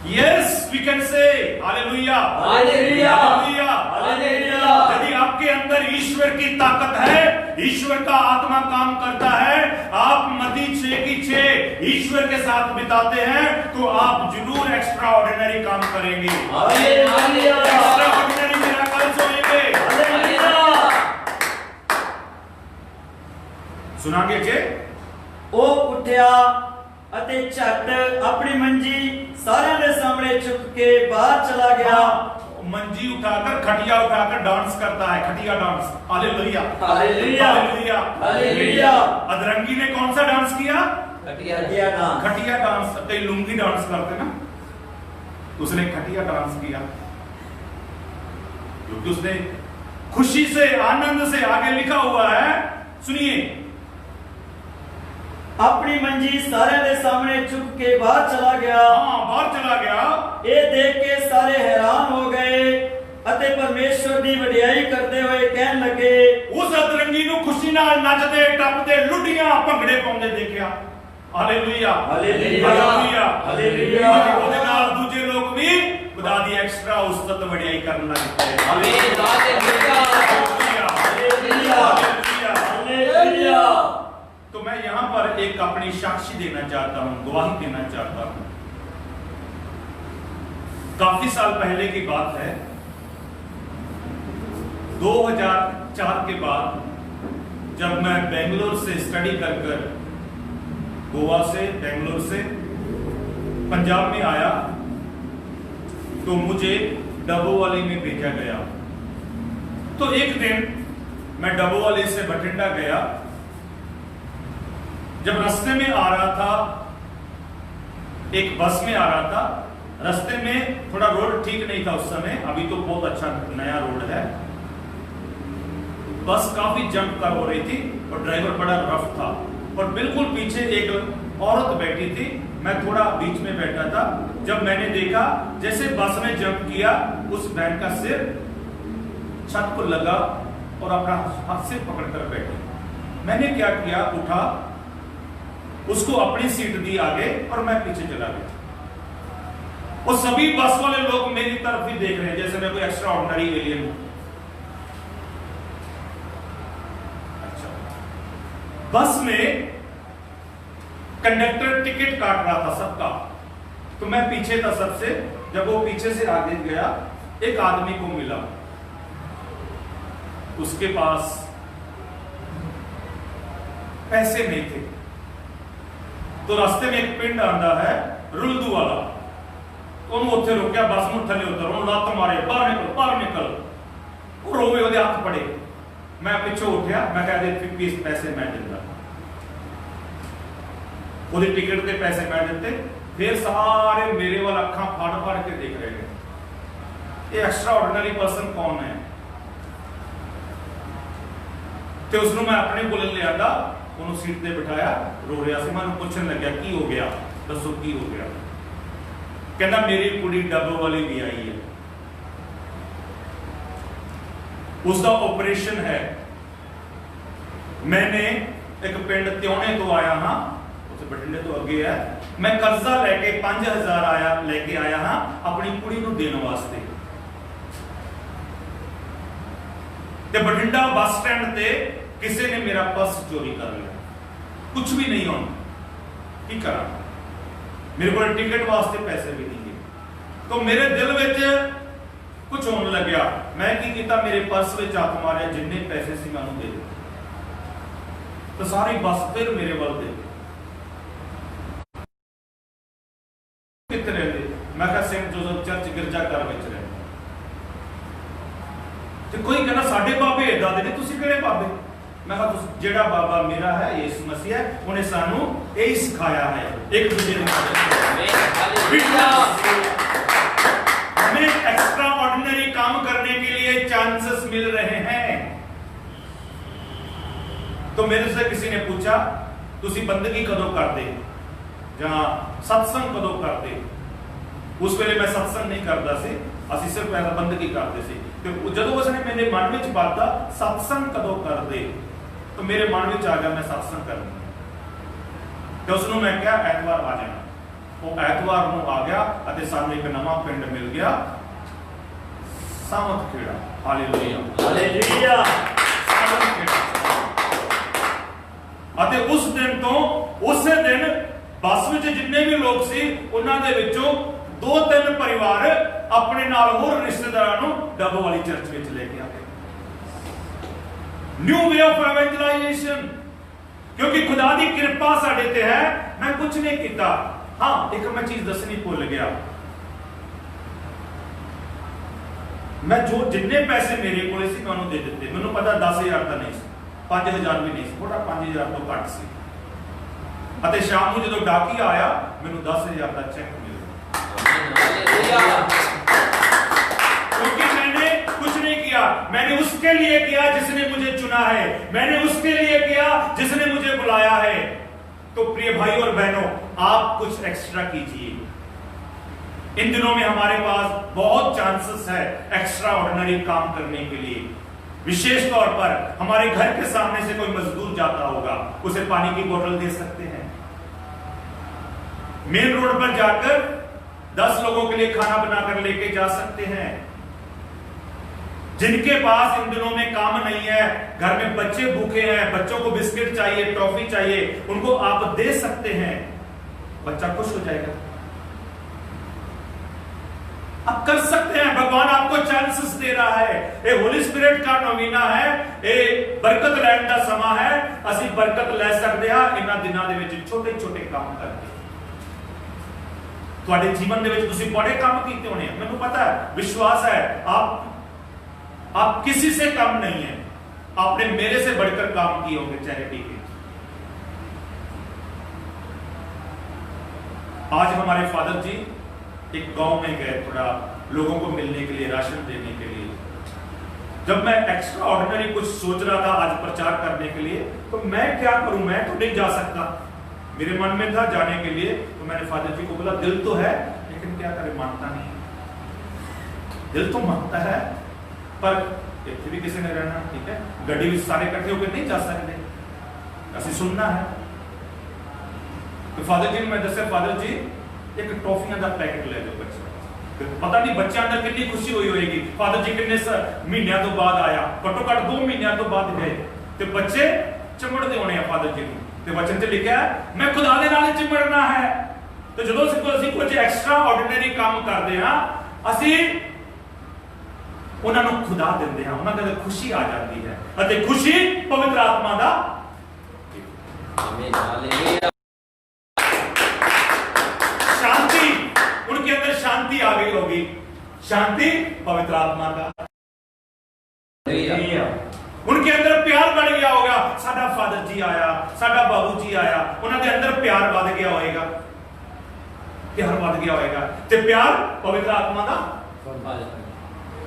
S1: Yes, we can say Hallelujah,
S2: hallelujah,
S1: Hallelujah,
S2: hallelujah.
S1: यदि आपके अंदर ईश्वर की ताकत है, ईश्वर का आत्मा काम करता है, आप मत्ती 6 की 6 ईश्वर के साथ बिताते हैं, तो आप जरूर एक्स्ट्रा ऑर्डिनरी काम करेंगे,
S2: हालेलुया।
S1: एक्स्ट्रा ऑर्डिनरी मिराकल्स होंगे।
S2: हालेलुया।
S1: सुनांगे जे,
S2: ਉਹ ਉੱਠਿਆ ਅਤੇ ਝੱਟ ਆਪਣੀ ਮੰਜੀ ਸਾਰਿਆਂ ਦੇ ਸਾਹਮਣੇ ਚੁੱਕ ਕੇ ਬਾਹਰ ਚਲਾ ਗਿਆ।
S1: मंजी उठाकर, खटिया उठाकर डांस करता है, खटिया dance. Hallelujah,
S2: hallelujah,
S1: hallelujah,
S2: hallelujah.
S1: अदरंगी ने कौन सा डांस किया?
S2: खटिया डांस।
S1: खटिया डांस। कई लुंगी डांस करते ना, उसने खटिया डांस किया क्योंकि उसने खुशी से, आनंद से, आगे लिखा हुआ है, सुनिए,
S2: अपनी मंजी सारे दे सामने चुक के बाहर चला गया।
S1: हाँ, बाहर चला गया।
S2: ये देख के सारे हैरान हो गए अते परमेश्वर दी वडियाई करते हुए कहन लगे।
S1: उस अदरंगी ਨੂੰ खुशी ਨਾਲ ਨੱਚਦੇ ਟੱਪਦੇ ਲੁੱਡੀਆਂ ਭੰਗੜੇ ਪਾਉਂਦੇ ਦੇਖਿਆ। Hallelujah,
S2: hallelujah,
S1: hallelujah,
S2: hallelujah.
S1: ਉਹਦੇ ਨਾਲ ਦੂਜੇ ਲੋਕ ਵੀ ਖੁਦਾ ਦੀ ਐਕਸਟਰਾ ਉਸਤਤ ਵਡਿਆਈ ਕਰਨ ਲੱਗ ਪਏ।
S3: आमीन। Hallelujah,
S1: hallelujah,
S2: hallelujah,
S1: hallelujah.
S2: Hallelujah.
S1: तो मैं यहां पर एक अपनी साक्षी देना चाहता हूं, गवाही देना चाहता हूं। काफी साल पहले की बात है, 2004 के बाद जब मैं बेंगलोर से स्टडी कर गोवा से, बेंगलोर से पंजाब में आया, तो मुझे डबोवाली में भेजा गया। तो एक दिन मैं डबोवाली से बठिंडा गया। जब रास्ते में आ रहा था, एक बस में आ रहा था, रास्ते में थोड़ा रोड ठीक नहीं था उस समय, अभी तो बहुत अच्छा नया रोड है। बस काफी जंप कर हो रही थी और ड्राइवर बड़ा रफ था, और बिल्कुल पीछे एक औरत बैठी थी, मैं थोड़ा बीच में बैठा था। जब मैंने देखा जैसे बस ने जंप किया, उस बहन का सिर छत को लगा और अपना हाथ से पकड़कर बैठी। मैंने क्या किया, उठा, उसको अपनी सीट दी आगे और मैं पीछे चला गया। और सभी बस वाले लोग मेरी तरफ ही देख रहे हैं जैसे मैं कोई एक्स्ट्रा ऑर्डिनरी एलियन हूं। अच्छा, बस में कंडक्टर टिकट काट रहा था सबका, तो मैं पीछे था सबसे। जब वो पीछे से आगे गया, एक आदमी को मिला, उसके पास पैसे नहीं थे। तो रास्ते में एक पिंड आंदा है रुलदू वाला, ਉਹਨੂੰ ਉੱਥੇ ਰੋਕਿਆ, ਬੱਸ ਨੂੰ ਥੱਲੇ ਉਤਰ, ਉਹਨੂੰ ਲੱਤ ਮਾਰੇ, ਬਾਹਰ ਨਿਕਲ, ਬਾਹਰ ਨਿਕਲ। ਉਹ ਰੋਵੇ, ਉਹਦੇ ਹੱਥ ਪੜੇ। ਮੈਂ ਪਿੱਛੋਂ ਉੱਠਿਆ, ਮੈਂ ਕਿਹਾ ਦੇ 20 ਪੈਸੇ ਮੈਂ ਦਿੰਦਾ। ਉਹਦੀ ਟਿਕਟ ਦੇ ਪੈਸੇ ਮੈਂ ਦਿੱਤੇ। ਫਿਰ ਸਾਰੇ ਮੇਰੇ ਵੱਲ ਅੱਖਾਂ ਫੜ ਫੜ ਕੇ ਦੇਖ ਰਹੇ ਨੇ, ਇਹ ਐਕਸਟਰਾ ਆਰਡੀਨਰੀ ਪਰਸਨ ਕੌਣ ਹੈ। ਤੇ ਉਸ ਨੂੰ ਮੈਂ ਆਪਣੇ ਕੋਲ ਲਿਆਂਦਾ, ਉਹਨੂੰ ਸੀਟ ਤੇ ਬਿਠਾਇਆ, ਰੋ ਰਿਹਾ ਸੀ। ਮੈਂ ਉਹਨੂੰ ਪੁੱਛਣ ਲੱਗਿਆ ਕੀ ਹੋ ਗਿਆ, ਦੱਸੋ ਕੀ ਹੋ ਗਿਆ। कहना मेरी कुड़ी डबो वाली भी आई है, उसका ऑपरेशन है। मैंने एक पिंड त्योने तो आया हाँ, उसे बठिंडे तो अगे है। मैं कर्जा लेके 5000 लेके आया हाँ, अपनी कुड़ी नूं देण वास्ते। ते बठिंडा बस स्टैंड ते किसी ने मेरा पर्स चोरी कर लिया, कुछ भी नहीं होना, की करा, मेरे को टिकट वास्ते पैसे भी नहीं है। तो मेरे दिल में कुछ होने लग्या, मैं की कीता, मेरे पर्स में हथ मारिया, जिन्ने पैसे सी मैं दे दिते, तो सारी बस फिर मेरे वाल दे कितने रहते, मैं कहा सेंट जोसेफ चर्च गिरजाघर में रहते। तो कोई कहना साडे बाबे इदां दे ने, तुसीं किहड़े बाबे? मैं कहा जेड़ा बाबा मेरा है यीशु मसीह है, उन्हें सानू यही सिखाया है, एक दूसरे की हमें एक्स्ट्रा ऑर्डिनरी काम करने के लिए चांसेस मिल रहे हैं। तो मेरे से किसी ने पूछा तुसी बंदगी कदों करते, जहां सत्संग कदों करते? उस वेले मैं सत्संग नहीं करता सी, असी सिर्फ ऐसा बंदगी करते सी। तो जदों उसने मेरे मन में बाता सत्संग कदों करते, तो मेरे मन में आ गया मैं सत्संग करना। तो उसनों मैं क्या एतवार आ जाना, वो एतवार ਨੂੰ आ गया ਅਤੇ ਸਾਨੂੰ ਇੱਕ ਨਵਾਂ ਪਿੰਡ ਮਿਲ ਗਿਆ, ਸਾਮਤ ਖੇੜਾ। Hallelujah
S2: hallelujah.
S1: ਸਾਮਤ ਖੇੜਾ। ਅਤੇ ਉਸ ਦਿਨ ਤੋਂ ਉਸੇ ਦਿਨ ਬੱਸ ਵਿੱਚ ਜਿੰਨੇ ਵੀ ਲੋਕ ਸੀ ਉਹਨਾਂ ਦੇ ਵਿੱਚੋਂ 2-3 ਪਰਿਵਾਰ ਆਪਣੇ ਨਾਲ ਹੋਰ ਰਿਸ਼ਤੇਦਾਰਾਂ ਨੂੰ ਡੱਬੋ ਵਾਲੀ ਚਰਚ ਵਿੱਚ ਲੈ ਕੇ ਆ ਗਏ। न्यू वे ऑफ एवेंजलाइजेशन, क्योंकि खुदा की कृपा साडे ते है। मैं कुछ नहीं किया। हाँ, एक मैं चीज दसनी भूल गया, मैं जो जिन्ने पैसे मेरे को सी मैं उन्होंने दे दिते। मैंने पता 10,000 का नहीं, 5,000 भी नहीं, थोड़ा 5,000 तो घट सी। ਅਤੇ शाम ਨੂੰ ਜਦੋਂ ਡਾਕੀ ਆਇਆ ਮੈਨੂੰ 10,000 ਦਾ ਚੈੱਕ मिला, क्योंकि मैंने कुछ नहीं किया, मैंने उसके लिए किया जिसने मुझे चुना है, मैंने उसके लिए किया जिसने मुझे बुलाया है। तो प्रिय भाई और बहनों, आप कुछ एक्स्ट्रा कीजिए। इन दिनों में हमारे पास बहुत चांसेस है एक्स्ट्रा ऑर्डिनरी काम करने के लिए। विशेष तौर पर हमारे घर के सामने से कोई मजदूर जाता होगा, उसे पानी की बोतल दे सकते हैं। मेन रोड पर जाकर 10 लोगों के लिए खाना बनाकर लेके जा सकते हैं। जिनके पास इन दिनों में काम नहीं है, घर में बच्चे भूखे हैं, बच्चों को बिस्किट चाहिए, टॉफी चाहिए, उनको आप दे सकते हैं, बच्चा खुश हो जाएगा। आप कर सकते हैं, भगवान आपको चांसेस दे रहा है। ये होली स्पिरिट का नवीना है, ये बरकत लैण दा समा है। ਅਸੀਂ बरकत ਲੈ ਸਕਦੇ ਹਾਂ ਇਹਨਾਂ ਦਿਨਾਂ ਦੇ ਵਿੱਚ ਛੋਟੇ ਛੋਟੇ ਕੰਮ ਕਰਕੇ। ਤੁਹਾਡੇ ਜੀਵਨ ਦੇ ਵਿੱਚ ਤੁਸੀਂ ਬੜੇ ਕੰਮ ਕੀਤੇ ਹੋਣੇ ਆ, ਮੈਨੂੰ ਪਤਾ है, विश्वास है, आप किसी से कम नहीं है, आपने मेरे से बढ़कर काम किए होंगे चैरिटी के। आज हमारे फादर जी एक गांव में गए, थोड़ा लोगों को मिलने के लिए, राशन देने के लिए। जब मैं एक्स्ट्रा ऑर्डिनरी कुछ सोच रहा था आज प्रचार करने के लिए, तो मैं क्या करूं, मैं तो नहीं जा सकता। मेरे मन में था जाने के लिए, तो मैंने फादर जी को बोला दिल तो है लेकिन क्या करें, मानता नहीं। दिल तो मानता है पर इतने भी किसी ने रहना, ठीक है, गड्डी में सारे इकट्ठे होकर नहीं जा सकते, ऐसे सुनना है। तो फादर जी ने मैं दसा, फादर जी एक टॉफियां का पैकेट ले दो बच्चे। पता नहीं बच्चे अंदर कितनी खुशी हुई होगी। फादर जी कितने महीनों तो बाद आया, घट्टो घट 2 महीनों तो बाद गए, तो बच्चे चिमड़ते होने फादर जी को। तो वचन से लिखा है मैं खुदा दे नाल चिमड़ना है। तो जो ਅਸੀਂ कुछ एक्स्ट्रा ऑर्डिनरी काम करते हैं, ਅਸੀਂ ਉਹਨਾਂ ਨੂੰ खुदा ਦਿੰਦੇ ਹਾਂ, ਉਹਨਾਂ ਦੇ खुशी आ जाती है, ਅਤੇ खुशी पवित्र आत्मा ਦਾ
S3: आमीन हालेलुया।
S1: शांति, उनके अंदर शांति आ गई होगी, शांति पवित्र आत्मा का, उनके अंदर प्यार बढ़ गया होगा। साडा फादर जी आया, साडा बाबू जी आया, उन्होंने अंदर प्यार बढ़ गया होगा, प्यार बढ़ गया होगा, ते प्यार पवित्र आत्मा का।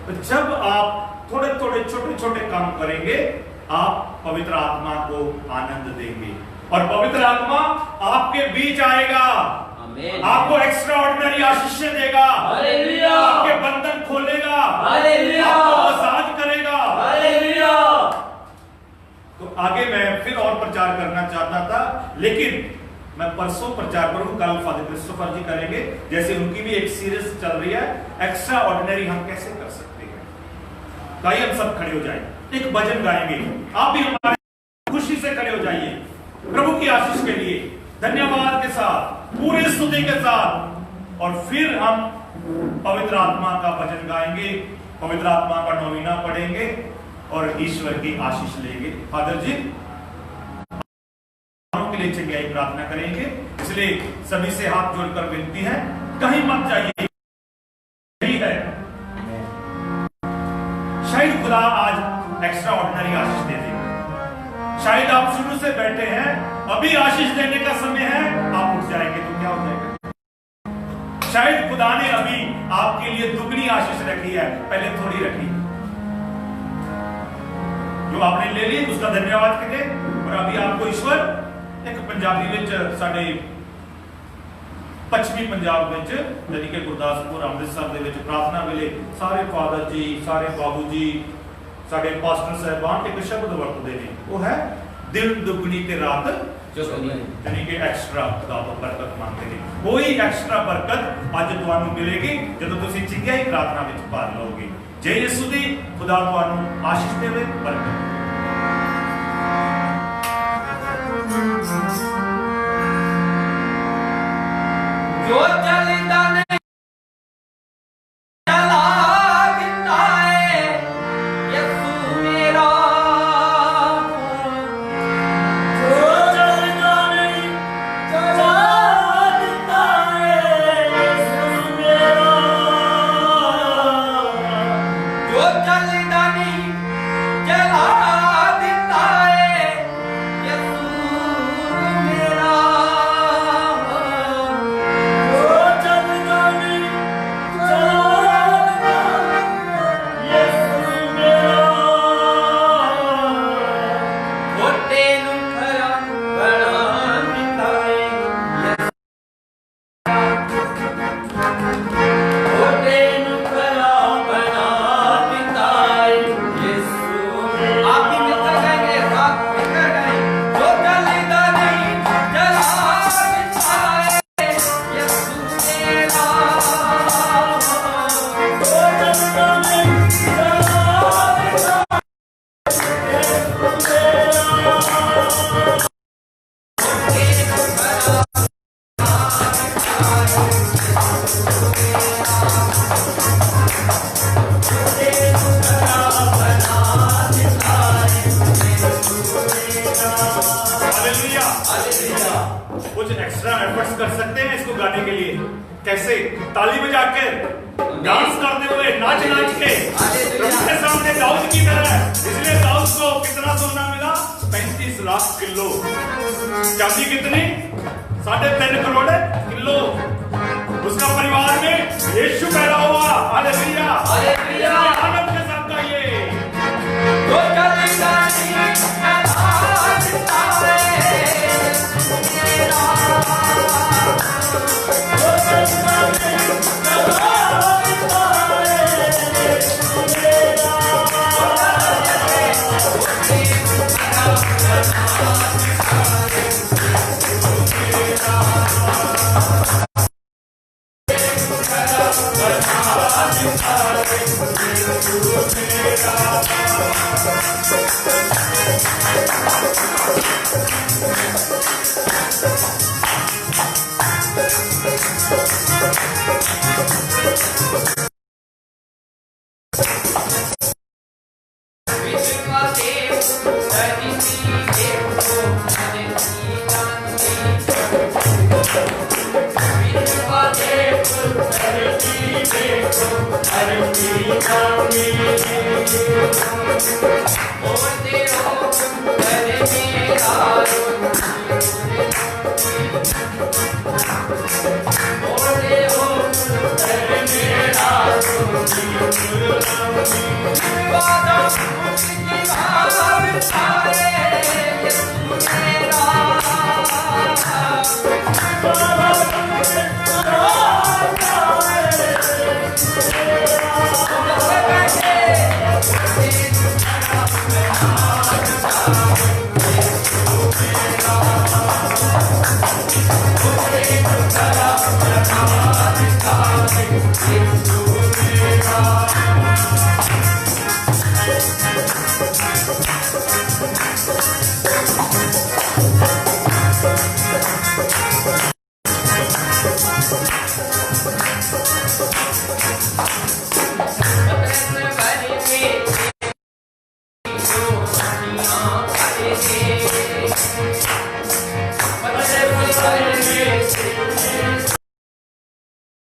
S1: तो जब आप थोड़े थोड़े छोटे छोटे काम करेंगे, आप पवित्र आत्मा को आनंद देंगे और पवित्र आत्मा आपके बीच आएगा, आपको एक्स्ट्रा ऑर्डिनरी आशीष देगा, आपके बंधन खोलेगा, आपको मसाज करेगा। तो आगे मैं फिर और प्रचार करना चाहता था, लेकिन मैं परसों प्रचार करूंगा, कल फादर क्रिस्टोफर जी करेंगे। जैसे उनकी भी एक सीरीज चल रही है, एक्स्ट्रा ऑर्डिनरी हम कैसे कर सकते हैं। तो आइए हम सब खड़े हो जाएं, एक भजन गाएंगे। आप भी हमारे खुशी से खड़े हो जाइए प्रभु की आशीष के लिए, धन्यवाद के साथ, पूरी स्तुति के साथ, और फिर हम पवित्र आत्मा का भजन गाएंगे, पवित्र आत्मा का नौवीना पढ़ेंगे और ईश्वर की आशीष लेंगे। फादर जी के लिए चंगाई प्रार्थना करेंगे, इसलिए सभी से हाथ जोड़कर विनती है, कहीं मत जाइए। यही है, शायद खुदा आज एक्स्ट्रा ऑर्डिनरी आशीष दे दे। शायद आप शुरू से बैठे हैं, अभी आशीष देने का समय है, आप उठ जाएंगे तो क्या हो जाएगा। शायद खुदा ने अभी आपके लिए दुगनी आशीष रखी है, पहले थोड़ी रखी। जो आपने ले ली उसका धन्यवाद करें। और अभी आपको ईश्वर एक पंजाबी विच साडे पश्चिमी पंजाब विच यानी कि गुरदासपुर अमृतसर दे विच प्रार्थना वेले सारे फादर जी, सारे बाबू जी, साडे पास्टर साहबान एक शब्द वरतदे ने, वो है दिन दुगनी ते रात चौगुनी, यानी कि एक्स्ट्रा खुदा तो बरकत मांगते हैं। वही एक्स्ट्रा बरकत अज तुहानू मिलेगी जदों तुसीं चंगाई प्रार्थना विच भाग लओगे। जय यीशु दी, खुदा तुहानू आशीष देवे, बरकत।
S3: जो चलता नहीं चला दिता है यीशु मेरा,
S2: जो चलता नहीं चला देता है यीशु मेरा,
S3: जो चलता नहीं चला दिता है यीशु मेरा,
S2: जो चलता नहीं चला यीशु मेरा,
S3: छोटे नूं खरा बना दिता है
S2: छोटे नूं खरा बना दिता है यीशु मेरा।
S3: आप भी मिलकर गाएंगे, साथ मिलकर गाएं। जो चलता नहीं चला दिता है यीशु मेरा,
S2: जो चलता नहीं चला देता
S1: हालेलुया। कुछ एक्स्ट्रा एफर्ट्स कर सकते हैं इसको गाने के लिए। कैसे? ताली बजाकर, डांस करते हुए, नाच नाच के, प्रभु के सामने दाऊद की तरह। इसलिए दाऊद को कितना सोना मिला? 35 लाख किलो। चांदी कितनी? 3.5 करोड़ किलो। उसका परिवार में यीशु पैदा हुआ। Hallelujah,
S3: hallelujah.
S1: आनंद के साथ गाइए।
S3: जो चलता नहीं चला दिता है यीशु मेरा,
S2: जो चलता नहीं चला देता है यीशु मेरा।
S3: Thank you.